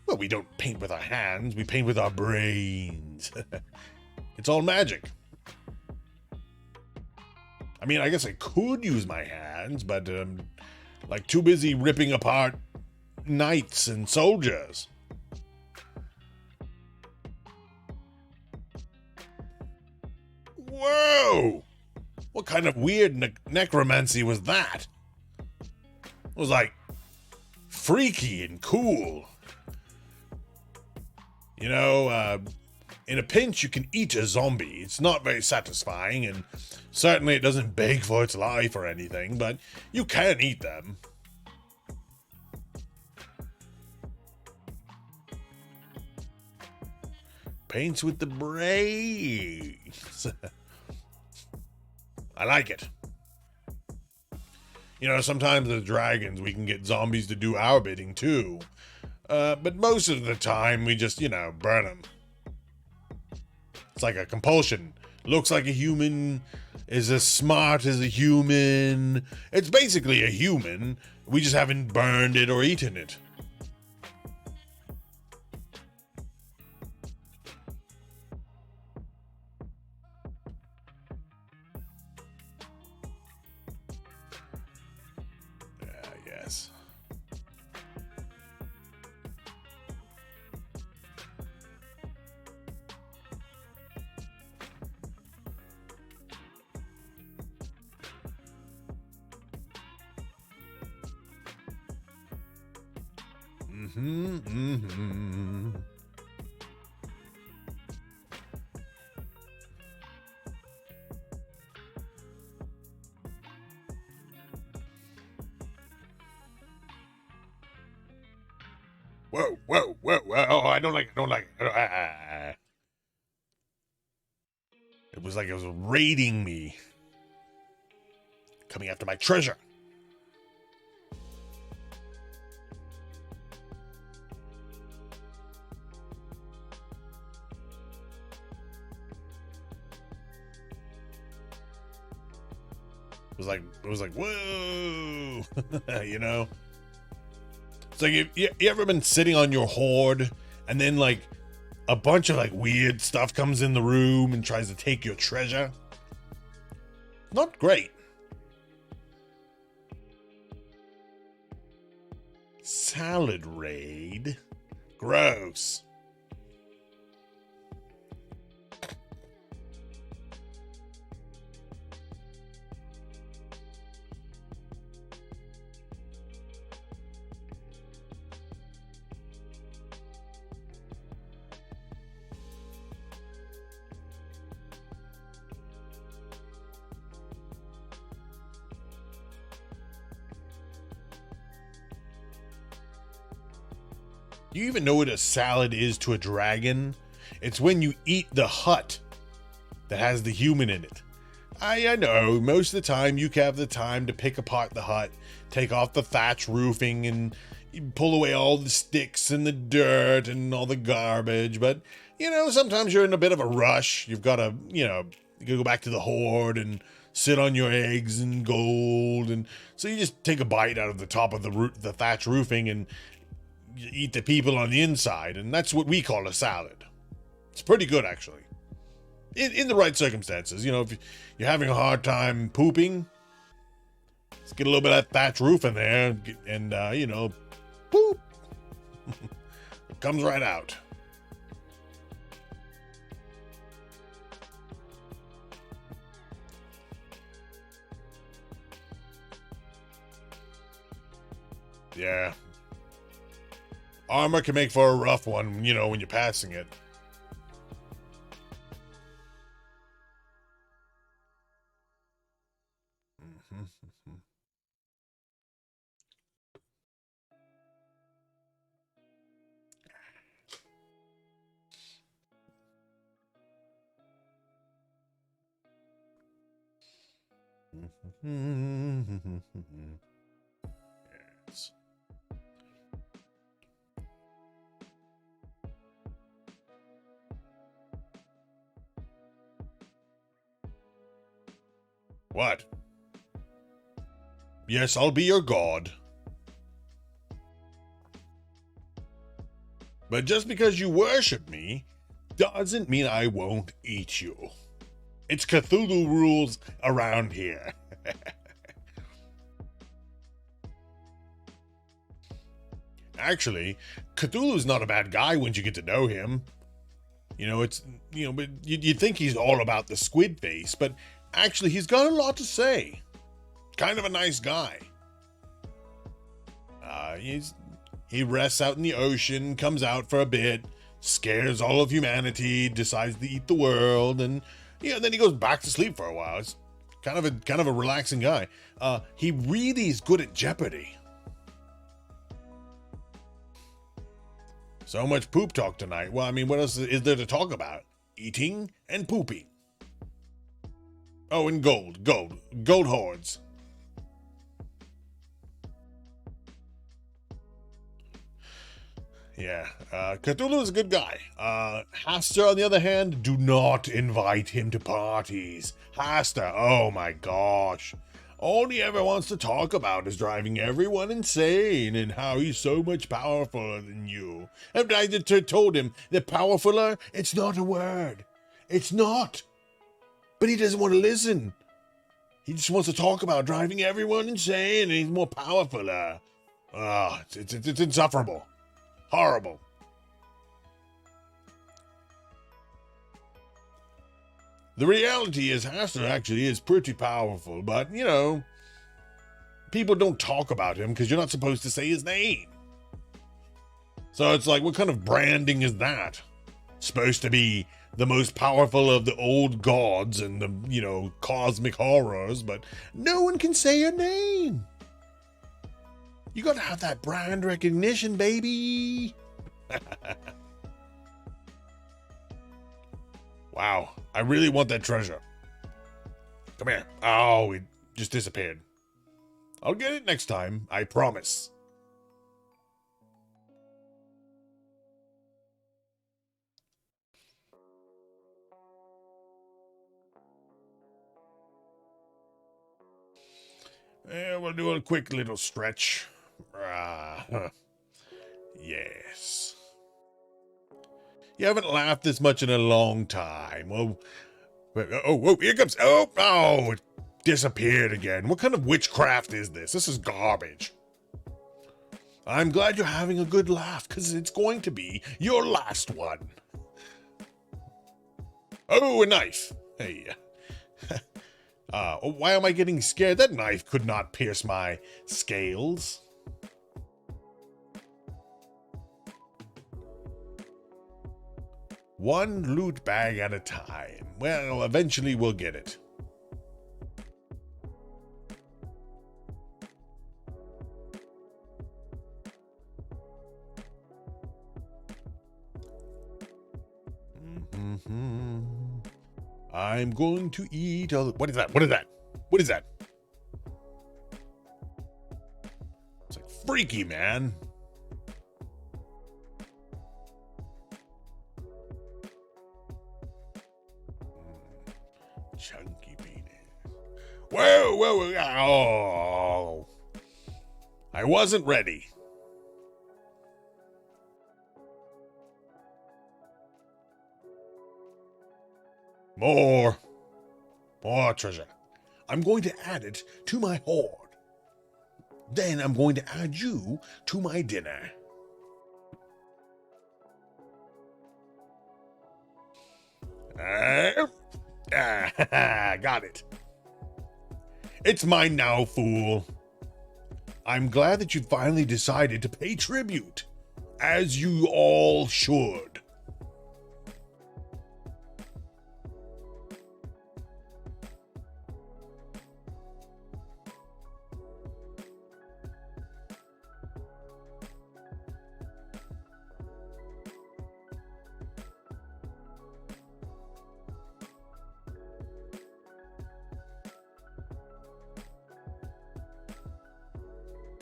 Well, we don't paint with our hands, we paint with our brains. It's all magic. I mean, I guess I could use my hands, but, too busy ripping apart knights and soldiers. Whoa! What kind of weird necromancy was that? It was like freaky and cool. You know, in a pinch, you can eat a zombie. It's not very satisfying, and certainly it doesn't beg for its life or anything, but you can eat them. Paints with the brains. I like it. You know, sometimes as dragons, we can get zombies to do our bidding, too. But most of the time, we just, burn them. It's like a compulsion. Looks like a human, is as smart as a human. It's basically a human. We just haven't burned it or eaten it. Yes. Whoa. Oh, I don't like it. It was like it was raiding me. Coming after my treasure. It was like, whoa, you know? It's like, you ever been sitting on your hoard and then like a bunch of like weird stuff comes in the room and tries to take your treasure? Not great. Salad raid? Gross. Do you even know what a salad is to a dragon? It's when you eat the hut that has the human in it. I know, most of the time you have the time to pick apart the hut, take off the thatch roofing, and pull away all the sticks and the dirt and all the garbage, but, you know, sometimes you're in a bit of a rush. You've got to, you gotta go back to the hoard and sit on your eggs and gold, and so you just take a bite out of the top of the thatch roofing and you eat the people on the inside, and that's what we call a salad. It's pretty good, actually. In the right circumstances. You know, if you're having a hard time pooping, let's get a little bit of that thatch roof in there, and, poop. It comes right out. Yeah. Armor can make for a rough one, you know, when you're passing it. Yes. What? Yes, I'll be your god. But just because you worship me doesn't mean I won't eat you. It's Cthulhu rules around here. Actually, Cthulhu's not a bad guy once you get to know him. You know, but you'd think he's all about the squid face, but actually he's got a lot to say. Kind of a nice guy. He rests out in the ocean, comes out for a bit, scares all of humanity, decides to eat the world, and then he goes back to sleep for a while. It's kind of a relaxing guy. He really is good at Jeopardy. So much poop talk tonight. Well, I mean, what else is there to talk about? Eating and pooping. Oh, and gold hoards. Yeah, Cthulhu is a good guy. Haster, on the other hand, do not invite him to parties. Haster, oh my gosh. All he ever wants to talk about is driving everyone insane and how he's so much powerfuler than you. And I told him that powerfuler, it's not a word. It's not. But he doesn't want to listen. He just wants to talk about driving everyone insane and he's more powerfuler. It's insufferable. Horrible. The reality is Haster actually is pretty powerful, but, people don't talk about him because you're not supposed to say his name. So it's like, what kind of branding is that? Supposed to be the most powerful of the old gods and the, cosmic horrors, but no one can say your name. You gotta have that brand recognition, baby. Wow, I really want that treasure. Come here. Oh, it just disappeared. I'll get it next time, I promise. We'll do a quick little stretch. Yes. You haven't laughed this much in a long time. Oh, here it comes. Oh, it disappeared again. What kind of witchcraft is this? This is garbage. I'm glad you're having a good laugh, because it's going to be your last one. Oh, a knife. Hey. Why am I getting scared? That knife could not pierce my scales. One loot bag at a time. Well, eventually we'll get it. I'm going to eat all... What is that? What is that? What is that? It's like freaky, man. Chunky penis. Whoa. Oh. I wasn't ready. More treasure. I'm going to add it to my hoard. Then I'm going to add you to my dinner. Got it. It's mine now, fool. I'm glad that you finally decided to pay tribute, as you all should.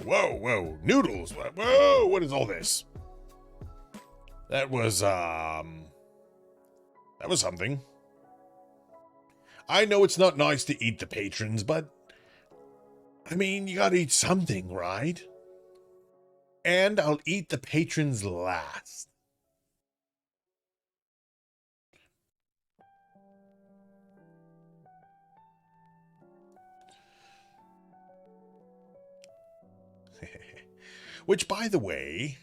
Whoa, noodles. Whoa, what is all this? That was something. I know it's not nice to eat the patrons, but I mean, you gotta eat something, right? And I'll eat the patrons last. Which, by the way,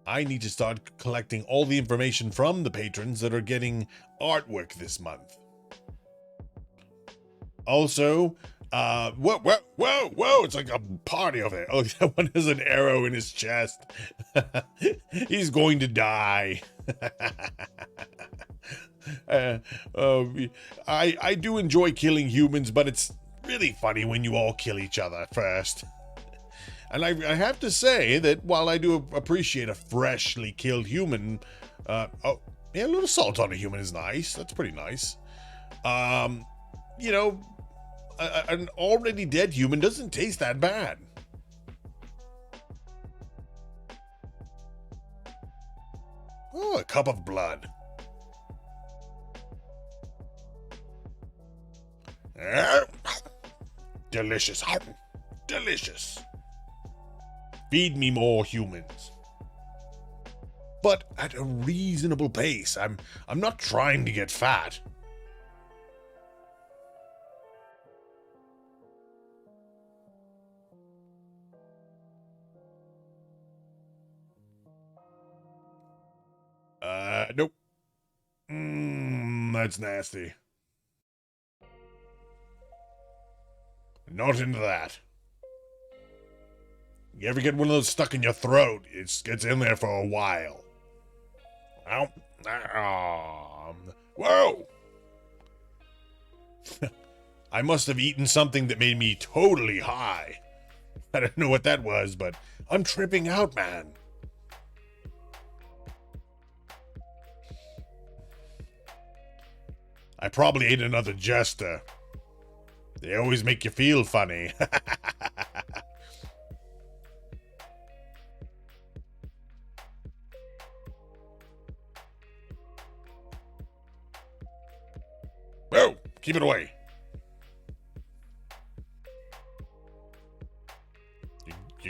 I need to start collecting all the information from the patrons that are getting artwork this month. Also, whoa, it's like a party over there. Oh, that one has an arrow in his chest. He's going to die. I do enjoy killing humans, but it's really funny when you all kill each other first. And I have to say that while I do appreciate a freshly killed human, a little salt on a human is nice. That's pretty nice. You know, an already dead human doesn't taste that bad. Oh, a cup of blood. Delicious. Delicious. Feed me more humans. But at a reasonable pace. I'm not trying to get fat. Nope. That's nasty. Not into that. You ever get one of those stuck in your throat? It gets in there for a while. Whoa! I must have eaten something that made me totally high. I don't know what that was, but I'm tripping out, man. I probably ate another jester. They always make you feel funny. Whoa! Keep it away.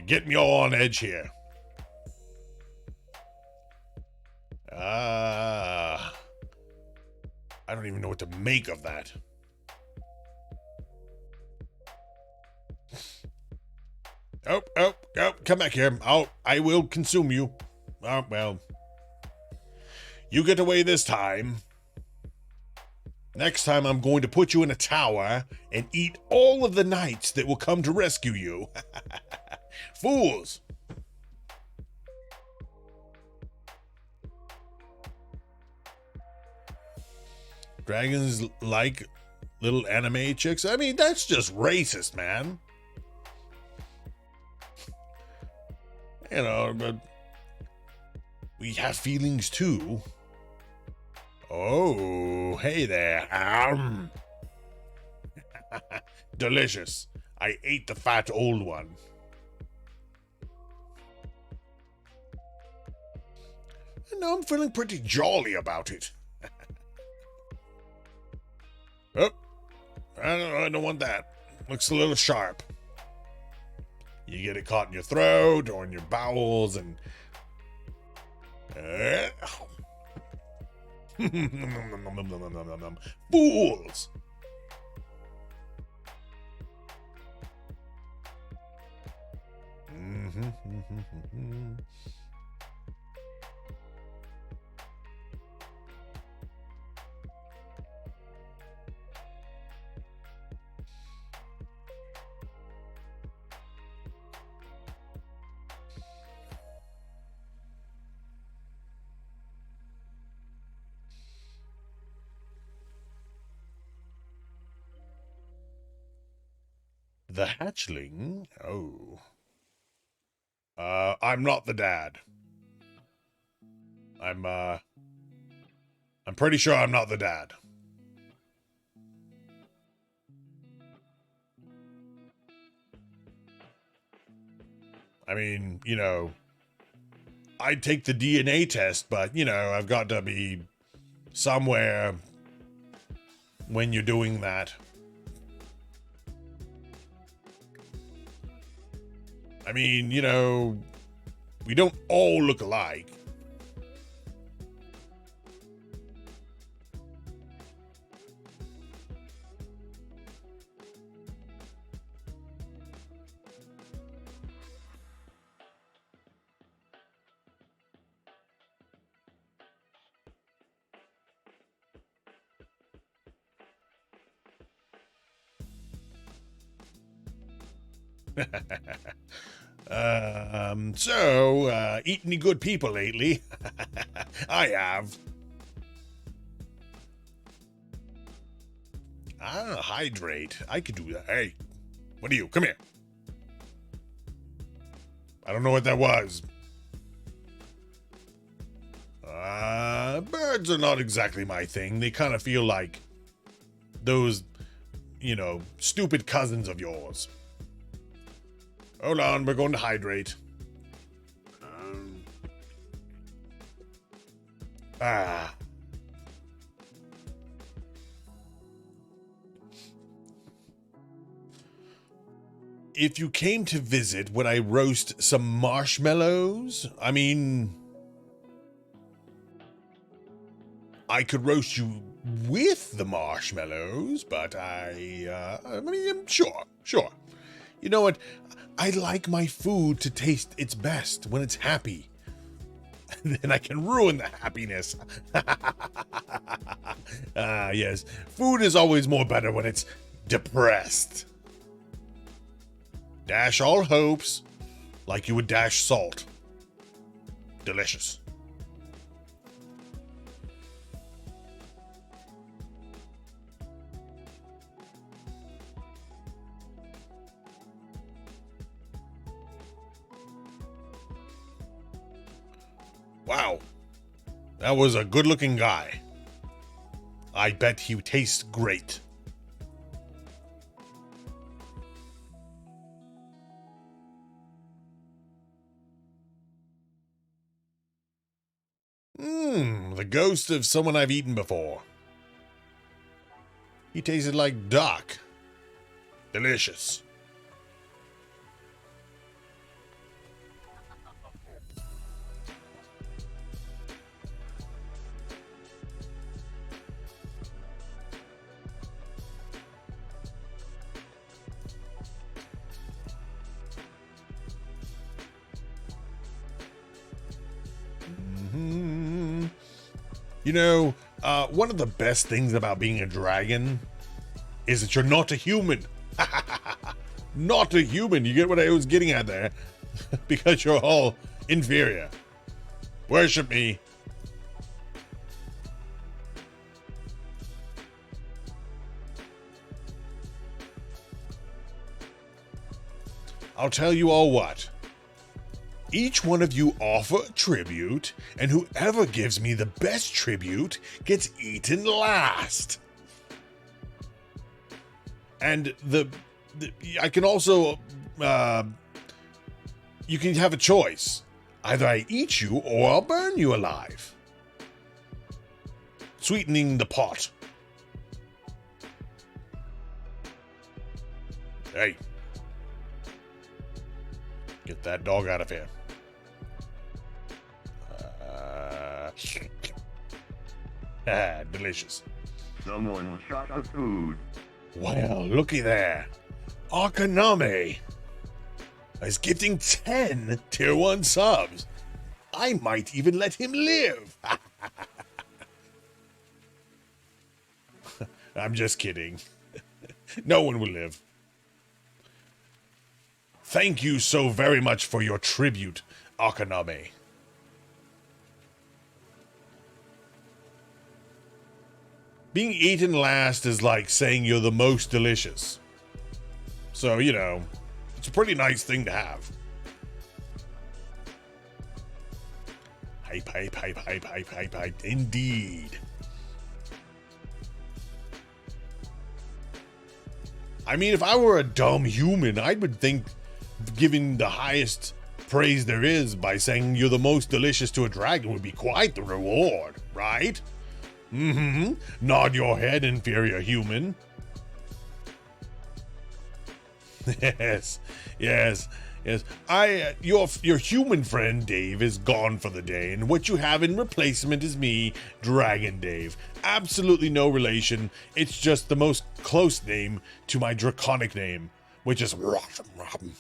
get me all on edge here. I don't even know what to make of that. Oh, come back here. I will consume you. Oh, well. You get away this time. Next time I'm going to put you in a tower and eat all of the knights that will come to rescue you. Fools! Dragons like little anime chicks? I mean, that's just racist, man. You know, but we have feelings too. Oh, hey there. Delicious. I ate the fat old one. And now I'm feeling pretty jolly about it. Oh, I don't want that. Looks a little sharp. You get it caught in your throat or in your bowels and... Fools! The hatchling? Oh. I'm not the dad. I'm pretty sure I'm not the dad. I mean, you know, I'd take the DNA test, but, you know, I've got to be somewhere when you're doing that. I mean, you know, we don't all look alike. Eat any good people lately? I have. Hydrate. I could do that. Hey, what are you? Come here. I don't know what that was. Birds are not exactly my thing. They kind of feel like those, you know, stupid cousins of yours. Hold on, we're going to hydrate. If you came to visit, would I roast some marshmallows? I mean, I could roast you with the marshmallows, but I mean, sure. You know what? I like my food to taste its best when it's happy. Then I can ruin the happiness. Yes. Food is always more better when it's depressed. Dash all hopes like you would dash salt. Delicious. Wow. That was a good-looking guy. I bet he tastes great. The ghost of someone I've eaten before. He tasted like duck. Delicious. You know, one of the best things about being a dragon is that you're not a human. Not a human. You get what I was getting at there? Because you're all inferior. Worship me. I'll tell you all what. Each one of you offer a tribute, and whoever gives me the best tribute gets eaten last. And I can also, you can have a choice. Either I eat you or I'll burn you alive. Sweetening the pot. Hey. Get that dog out of here. Delicious. Someone shot the food. Well, looky there. Akaname is gifting 10 tier 1 subs. I might even let him live. I'm just kidding. No one will live. Thank you so very much for your tribute, Akaname. Being eaten last is like saying you're the most delicious. So, you know, it's a pretty nice thing to have. Hype, hype, hype, hype, hype, hype, hype. Indeed. I mean, if I were a dumb human, I would think giving the highest praise there is by saying you're the most delicious to a dragon would be quite the reward, right? Mm-hmm. Nod your head, inferior human. Yes, yes, yes. Your human friend Dave is gone for the day, and what you have in replacement is me, Dragon Dave. Absolutely no relation. It's just the most close name to my draconic name, which is Robin.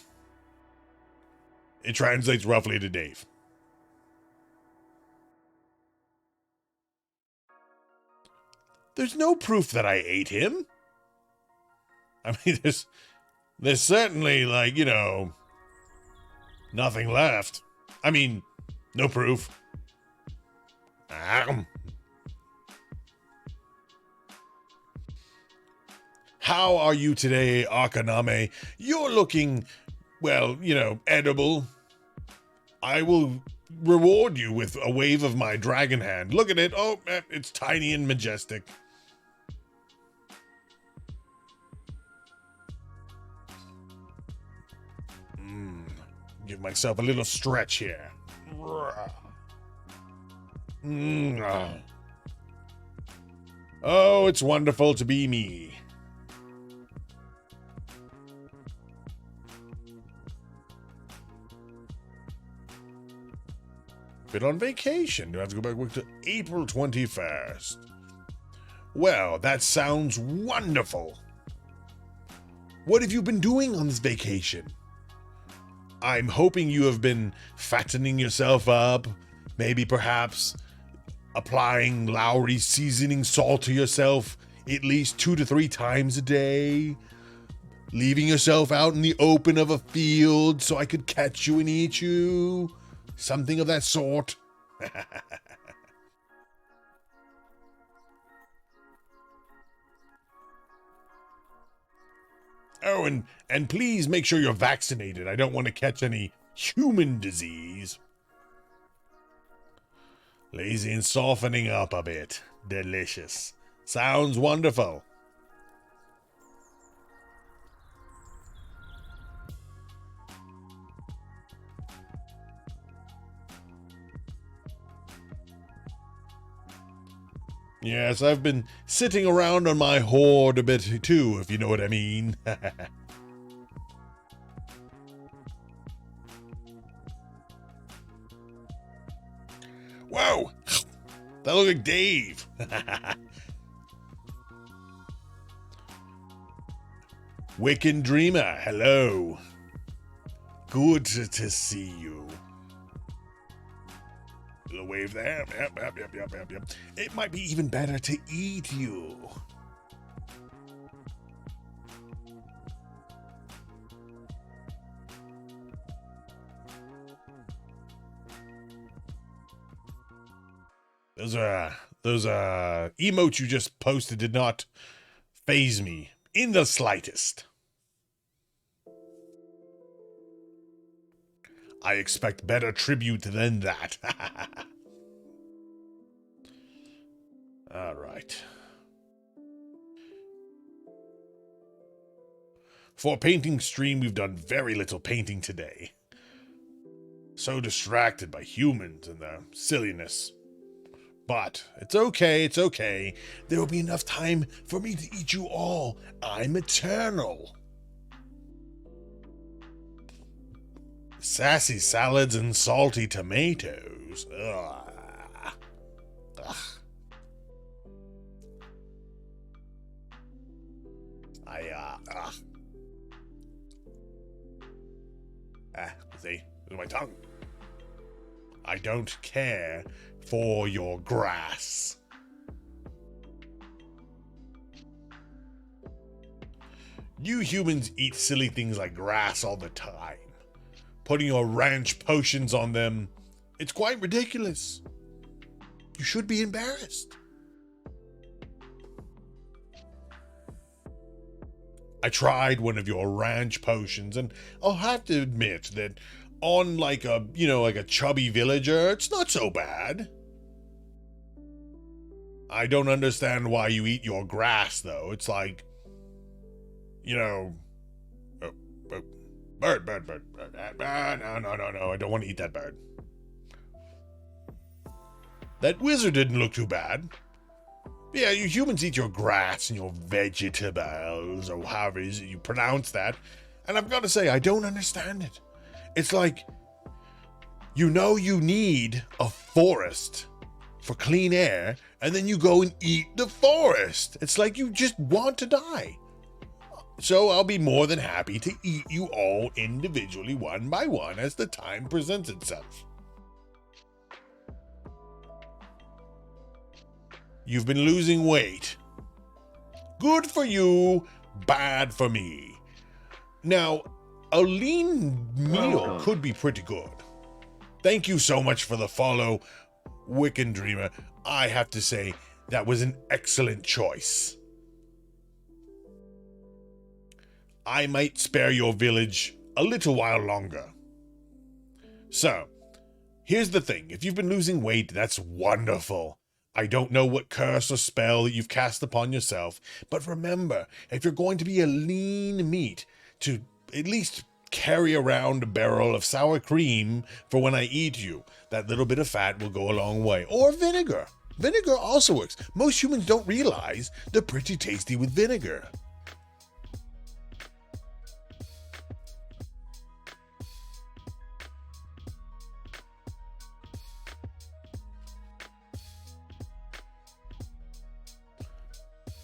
It translates roughly to Dave. There's no proof that I ate him. I mean, there's certainly, like, you know, nothing left. I mean, no proof. How are you today, Akaname? You're looking, well, you know, edible. I will reward you with a wave of my dragon hand. Look at it. Oh, it's tiny and majestic. Give myself a little stretch here. Oh, it's wonderful to be me. Been on vacation. Do I have to go back to April 21st? Well, that sounds wonderful. What have you been doing on this vacation? I'm hoping you have been fattening yourself up, maybe perhaps applying Lowry seasoning salt to yourself at least 2 to 3 times a day, leaving yourself out in the open of a field so I could catch you and eat you, something of that sort. Oh, and please make sure you're vaccinated. I don't want to catch any human disease. Lazy and softening up a bit. Delicious. Sounds wonderful. Yes, I've been sitting around on my hoard a bit too, if you know what I mean. Whoa! That looks like Dave. Wiccan Dreamer, hello. Good to see you. Little wave there. Yep. It might be even better to eat you. Those emotes you just posted did not faze me in the slightest. I expect better tribute than that. All right. For a painting stream, we've done very little painting today. So distracted by humans and their silliness. But it's okay. There will be enough time for me to eat you all. I'm eternal. Sassy salads and salty tomatoes. Ugh. See, there's my tongue. I don't care for your grass. You humans eat silly things like grass all the time. Putting your ranch potions on them, it's quite ridiculous. You should be embarrassed. I tried one of your ranch potions, and I'll have to admit that on like a chubby villager, it's not so bad. I don't understand why you eat your grass, though. It's like, bird. No, I don't want to eat that bird. That wizard didn't look too bad. Yeah, you humans eat your grass and your vegetables, or however it is you pronounce that, and I've got to say, I don't understand it. It's like, you need a forest for clean air, and then you go and eat the forest. It's like you just want to die. So I'll be more than happy to eat you all individually, one by one, as the time presents itself. You've been losing weight. Good for you, bad for me. Now, a lean meal could be pretty good. Thank you so much for the follow, Wiccan Dreamer. I have to say, that was an excellent choice. I might spare your village a little while longer. So, here's the thing. If you've been losing weight, that's wonderful. I don't know what curse or spell that you've cast upon yourself, but remember, if you're going to be a lean meat, to at least carry around a barrel of sour cream for when I eat you. That little bit of fat will go a long way. Or vinegar. Vinegar also works. Most humans don't realize they're pretty tasty with vinegar.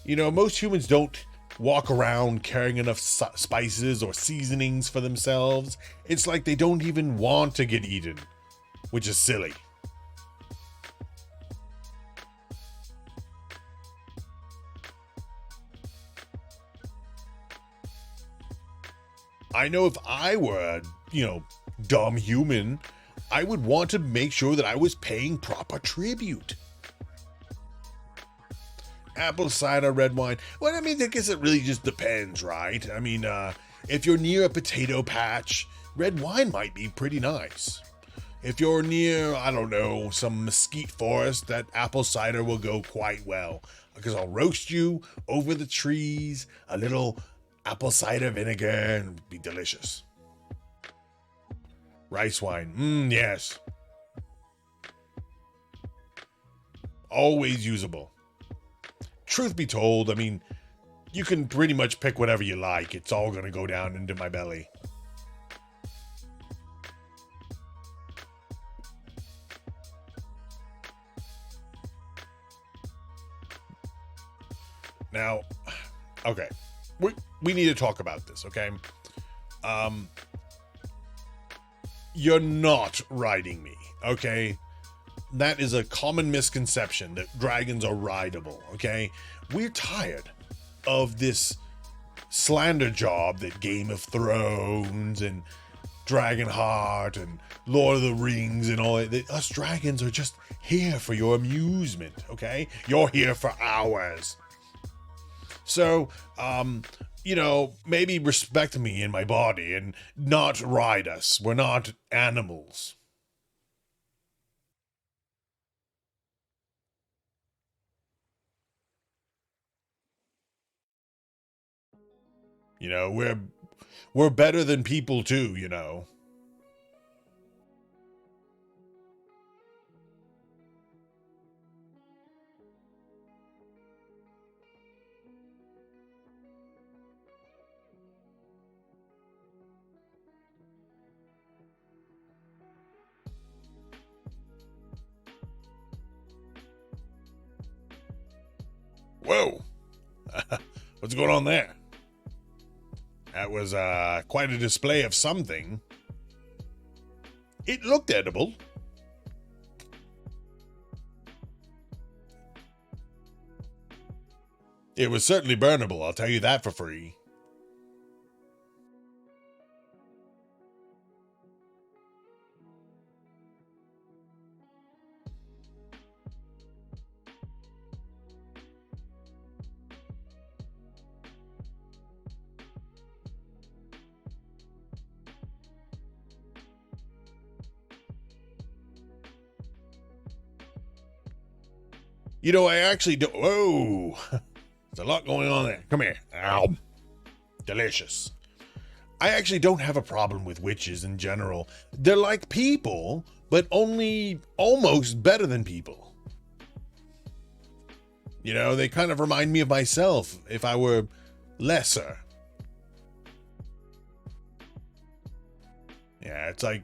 Most humans don't walk around carrying enough spices or seasonings for themselves. It's like they don't even want to get eaten, which is silly. I know if I were a, dumb human, I would want to make sure that I was paying proper tribute. Apple cider, red wine. Well, I guess it really just depends, right? If you're near a potato patch, red wine might be pretty nice. If you're near, some mesquite forest, that apple cider will go quite well. Because I'll roast you over the trees, a little apple cider vinegar, and it'll be delicious. Rice wine, yes. Always usable. Truth be told, you can pretty much pick whatever you like. It's all going to go down into my belly. Now, okay, we need to talk about this, okay? You're not riding me, okay? that is a common misconception that dragons are rideable, okay? We're tired of this slander job that Game of Thrones and Dragonheart and Lord of the Rings and all that. Us dragons are just here for your amusement, okay? You're here for hours. So, maybe respect me and my body and not ride us. We're not animals. We're better than people too. Whoa. What's going on there? That was quite a display of something. It looked edible. It was certainly burnable, I'll tell you that for free. I actually do. Whoa. There's a lot going on there. Come here. Ow. Delicious. I actually don't have a problem with witches in general. They're like people, but only almost better than people. They kind of remind me of myself if I were lesser. Yeah, it's like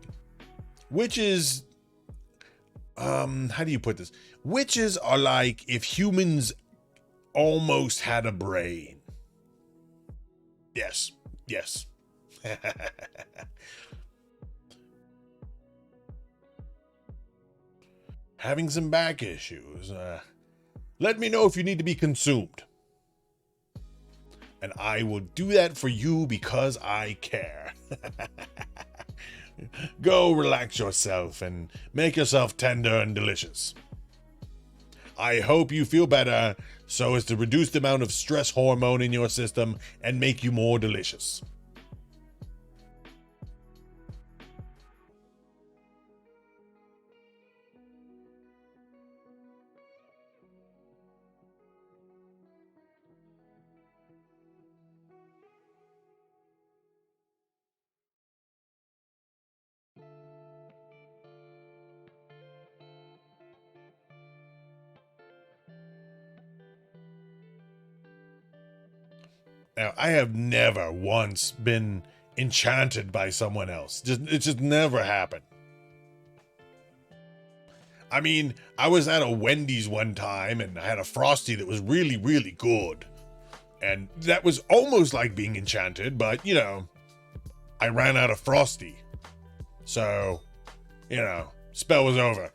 witches. How do you put this? Witches are like if humans almost had a brain. Yes. Having some back issues. Let me know if you need to be consumed. And I will do that for you because I care. Go relax yourself and make yourself tender and delicious. I hope you feel better so as to reduce the amount of stress hormone in your system and make you more delicious. Now, I have never once been enchanted by someone else. It just never happened. I mean, I was at a Wendy's one time and I had a Frosty that was really, really good. And that was almost like being enchanted, but, I ran out of Frosty. So, spell was over.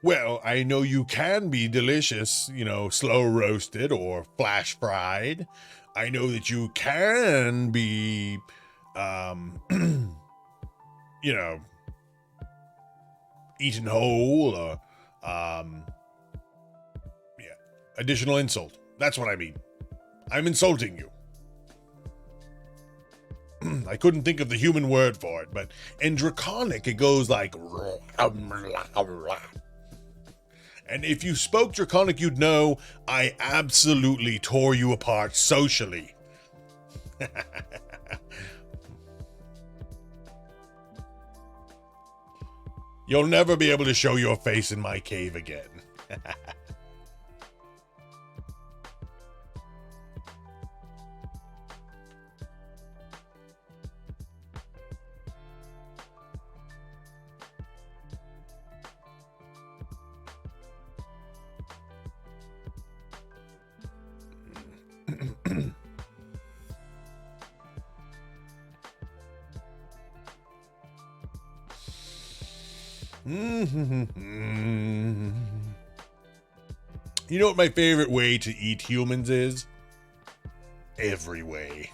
Well, I know you can be delicious, slow roasted or flash fried. I know that you can be, eaten whole or, additional insult. That's what I mean. I'm insulting you. I couldn't think of the human word for it, but in Draconic it goes like. And if you spoke Draconic, you'd know I absolutely tore you apart socially. You'll never be able to show your face in my cave again. You know what my favorite way to eat humans is? Every way.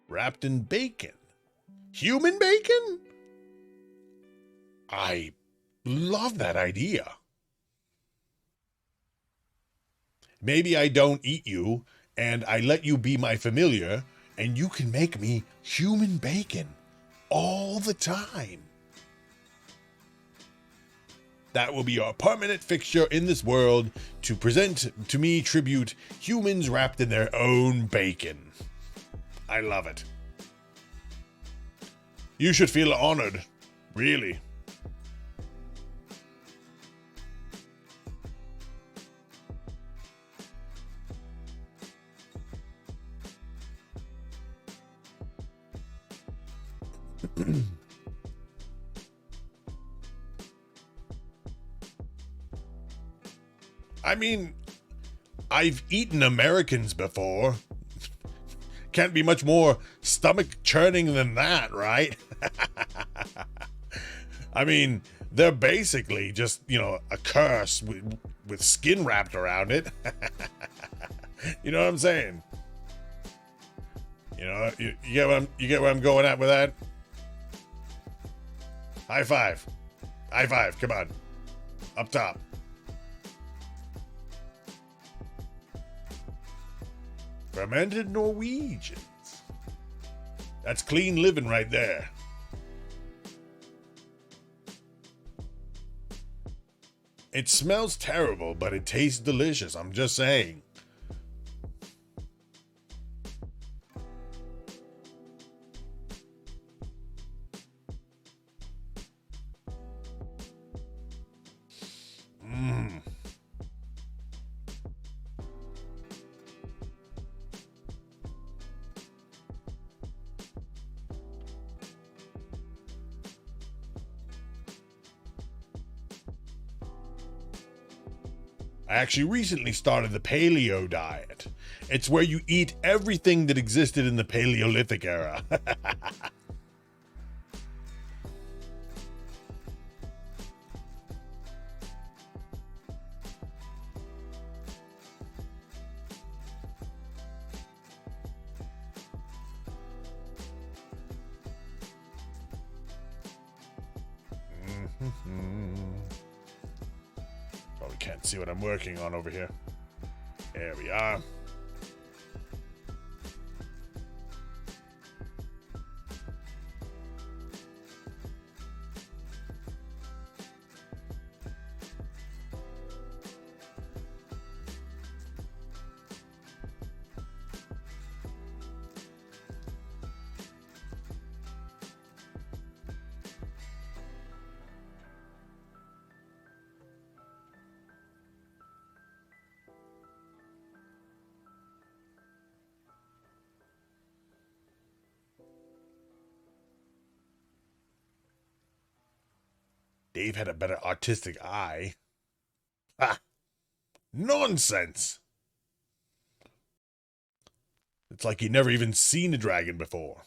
Wrapped in bacon. Human bacon? I love that idea. Maybe I don't eat you, and I let you be my familiar, and you can make me human bacon all the time. That will be our permanent fixture in this world to present to me tribute humans wrapped in their own bacon. I love it. You should feel honored, really. I mean, I've eaten Americans before. Can't be much more stomach churning than that, right? I mean, they're basically just, a curse with skin wrapped around it. You know what I'm saying? You get where I'm going at with that? High five. High five, come on. Up top. Fermented Norwegians. That's clean living right there. It smells terrible, but it tastes delicious. I'm just saying. I actually recently started the paleo diet. It's where you eat everything that existed in the Paleolithic era. Probably can't see what I'm working on over here. There we are. Dave had a better artistic eye. Ha! Nonsense! It's like he'd never even seen a dragon before.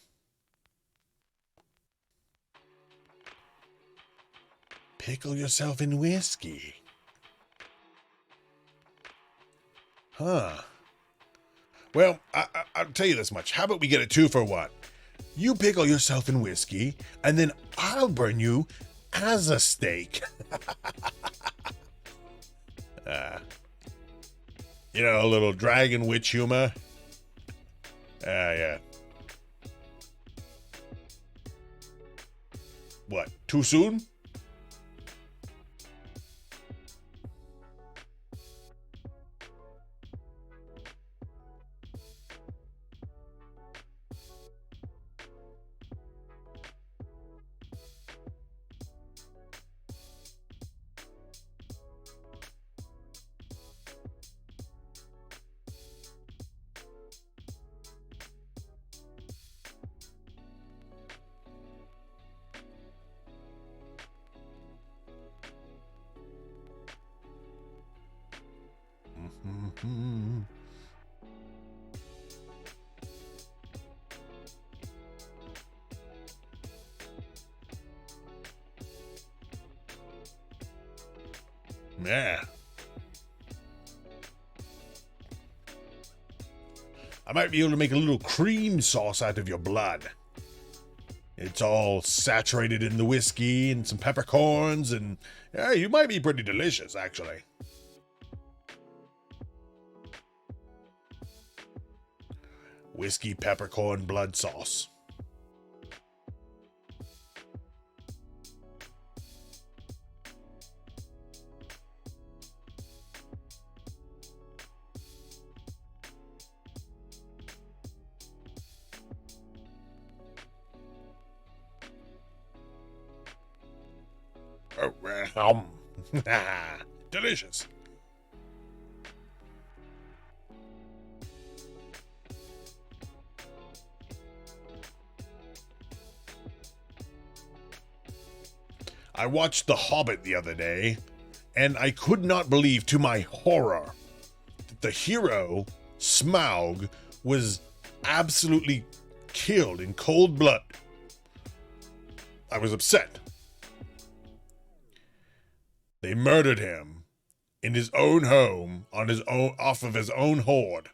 Pickle yourself in whiskey. Huh. Well, I'll tell you this much. How about we get a 2-for-1? You pickle yourself in whiskey, and then I'll burn you as a steak. A little dragon witch humor. Yeah. What, too soon? Yeah. I might be able to make a little cream sauce out of your blood. It's all saturated in the whiskey and some peppercorns, and yeah, you might be pretty delicious, actually. Whiskey peppercorn blood sauce. Oh, delicious. I watched The Hobbit the other day, and I could not believe to my horror that the hero, Smaug, was absolutely killed in cold blood. I was upset. They murdered him in his own home on his own off of his own horde.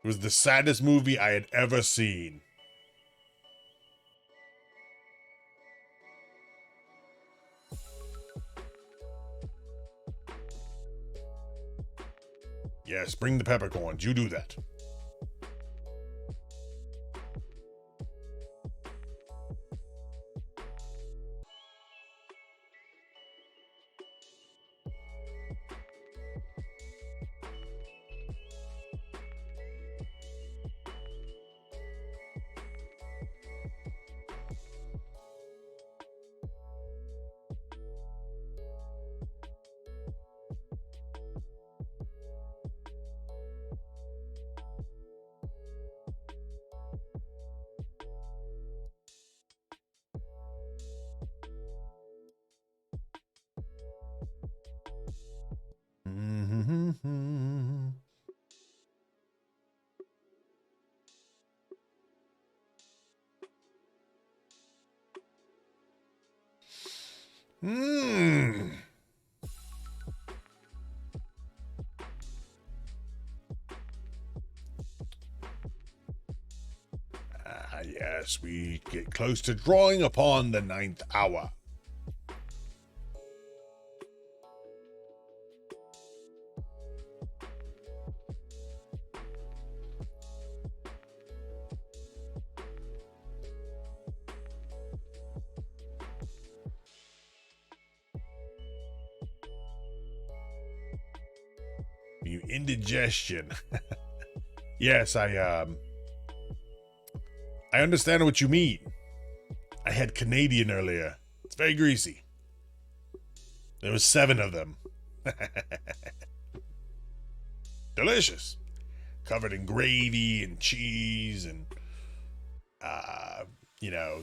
It was the saddest movie I had ever seen. Yes, bring the peppercorns. You do that. Mmm. Yes, we get close to drawing upon the 9th hour. You indigestion. Yes, I understand what you mean. I had Canadian earlier. It's very greasy. There was 7 of them. Delicious. Covered in gravy and cheese and,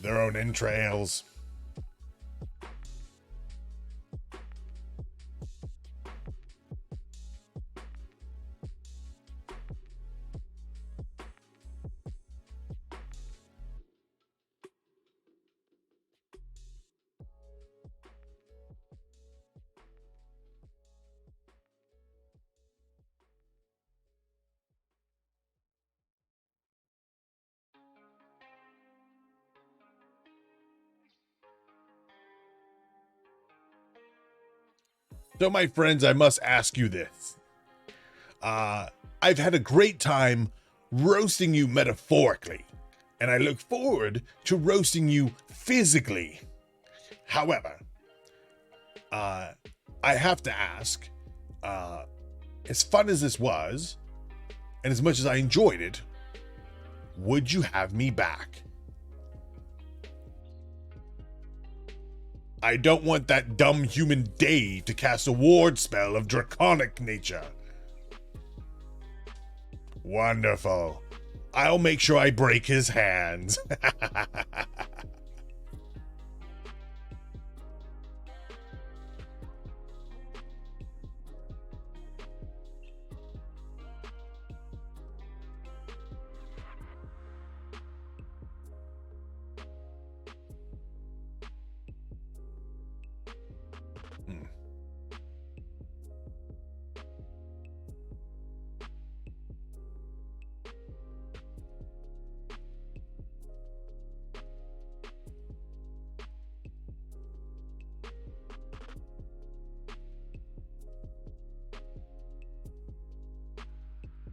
their own entrails. So, my friends, I must ask you this. I've had a great time roasting you metaphorically, and I look forward to roasting you physically. However, I have to ask, as fun as this was, and as much as I enjoyed it, would you have me back? I don't want that dumb human Dave to cast a ward spell of draconic nature. Wonderful. I'll make sure I break his hands.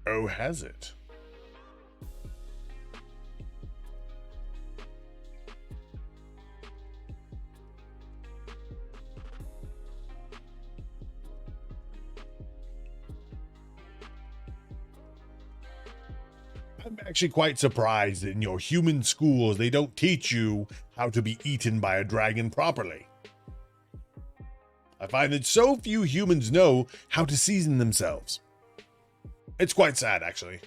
Oh, has it? I'm actually quite surprised that in your human schools they don't teach you how to be eaten by a dragon properly. I find that so few humans know how to season themselves. It's quite sad, actually.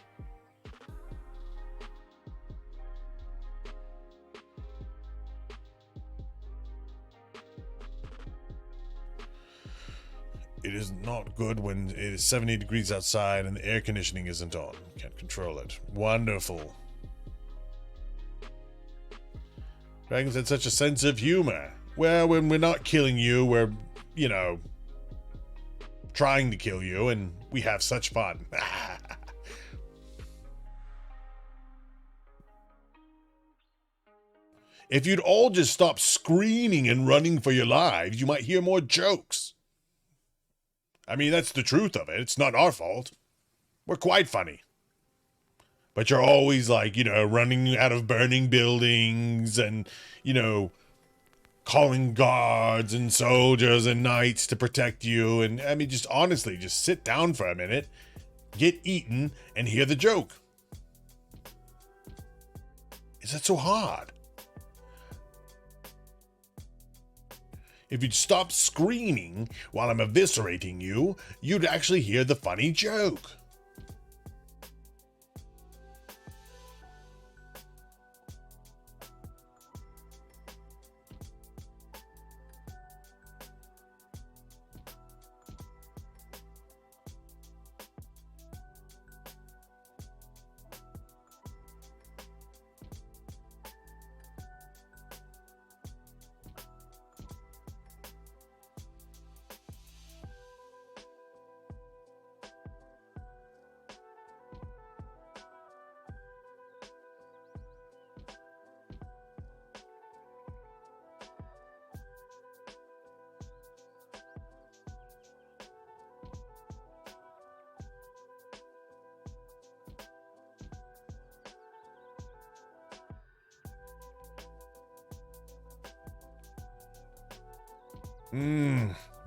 It is not good when it is 70 degrees outside and the air conditioning isn't on. Can't control it. Wonderful. Dragons had such a sense of humor. Well, when we're not killing you, we're, trying to kill you, and we have such fun. If you'd all just stop screaming and running for your lives, you might hear more jokes. I mean, that's the truth of it. It's not our fault. We're quite funny. But you're always like, running out of burning buildings and, calling guards and soldiers and knights to protect you. And I mean, just honestly, just sit down for a minute, get eaten, and hear the joke. Is that so hard? If you'd stop screaming while I'm eviscerating you, you'd actually hear the funny joke.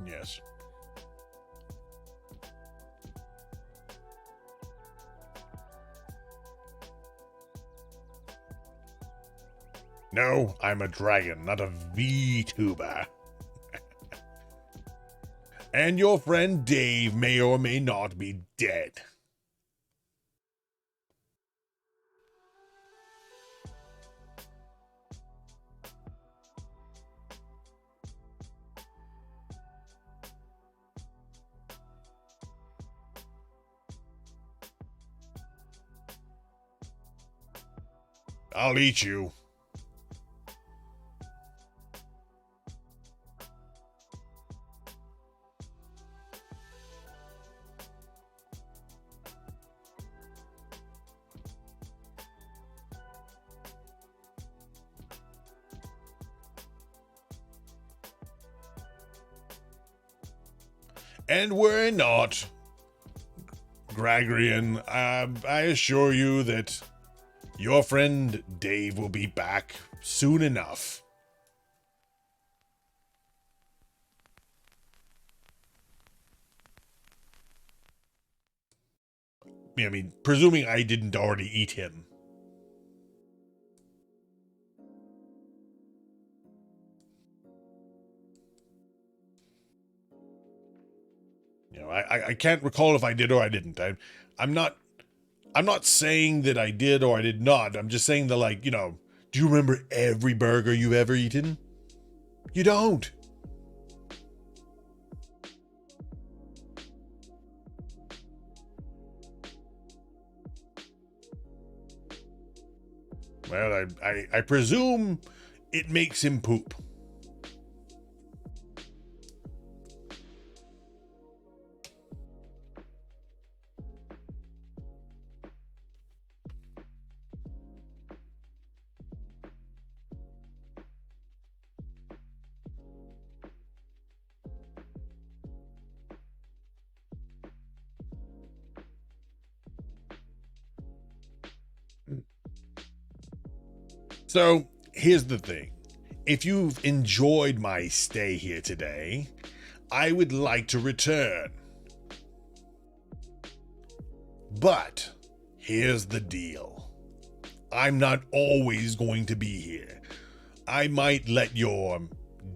Yes. No, I'm a dragon, not a vtuber. And your friend Dave may or may not be dead. I'll eat you. And we're not, Gregorian. I assure you that your friend Dave will be back soon enough. I mean, presuming I didn't already eat him. I can't recall if I did or I didn't. I'm not saying that I did or I did not. I'm just saying that, do you remember every burger you've ever eaten? You don't. Well, I presume it makes him poop. So here's the thing. If you've enjoyed my stay here today, I would like to return. But here's the deal. I'm not always going to be here. I might let your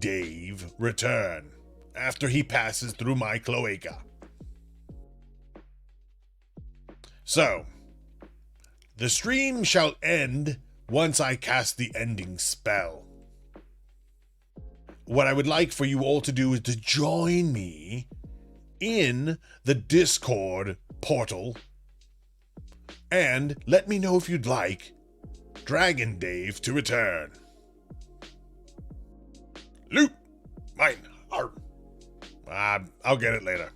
Dave return after he passes through my cloaca. So, the stream shall end once I cast the ending spell. What I would like for you all to do is to join me in the Discord portal and let me know if you'd like Dragon Dave to return. Loot! Mine! I'll get it later.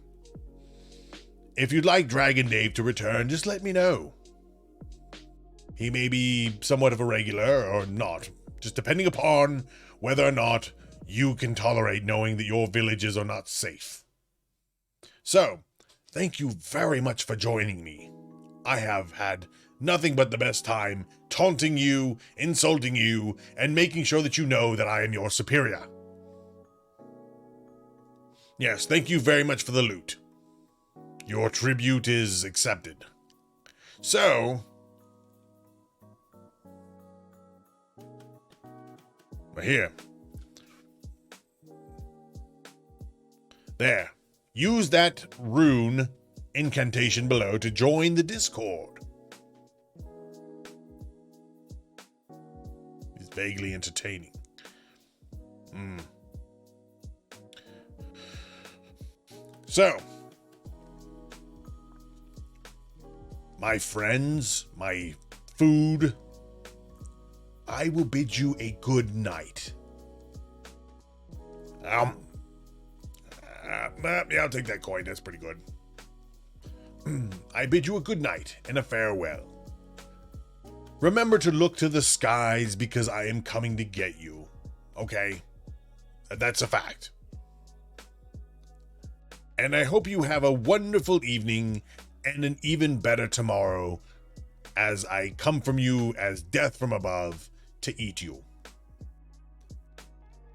If you'd like Dragon Dave to return, just let me know. He may be somewhat of a regular or not, just depending upon whether or not you can tolerate knowing that your villages are not safe. So, thank you very much for joining me. I have had nothing but the best time taunting you, insulting you, and making sure that you know that I am your superior. Yes, thank you very much for the loot. Your tribute is accepted. So, here. There. Use that rune incantation below to join the Discord. It's vaguely entertaining. So, my friends, my food, I will bid you a good night. Yeah, I'll take that coin. That's pretty good. I bid you a good night and a farewell. Remember to look to the skies because I am coming to get you. Okay? That's a fact. And I hope you have a wonderful evening and an even better tomorrow as I come from you as death from above to eat you.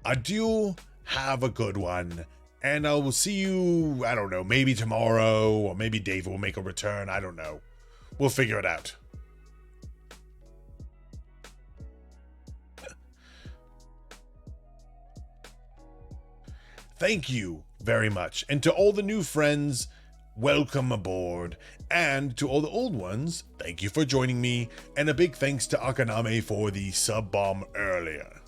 Adieu, have a good one, and I will see you, I don't know, maybe tomorrow, or maybe Dave will make a return, I don't know. We'll figure it out. Thank you very much, and to all the new friends, welcome aboard, and to all the old ones, thank you for joining me, and a big thanks to Akaname for the sub bomb earlier.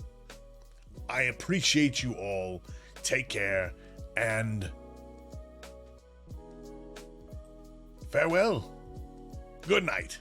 I appreciate you all, take care, and farewell. Good night.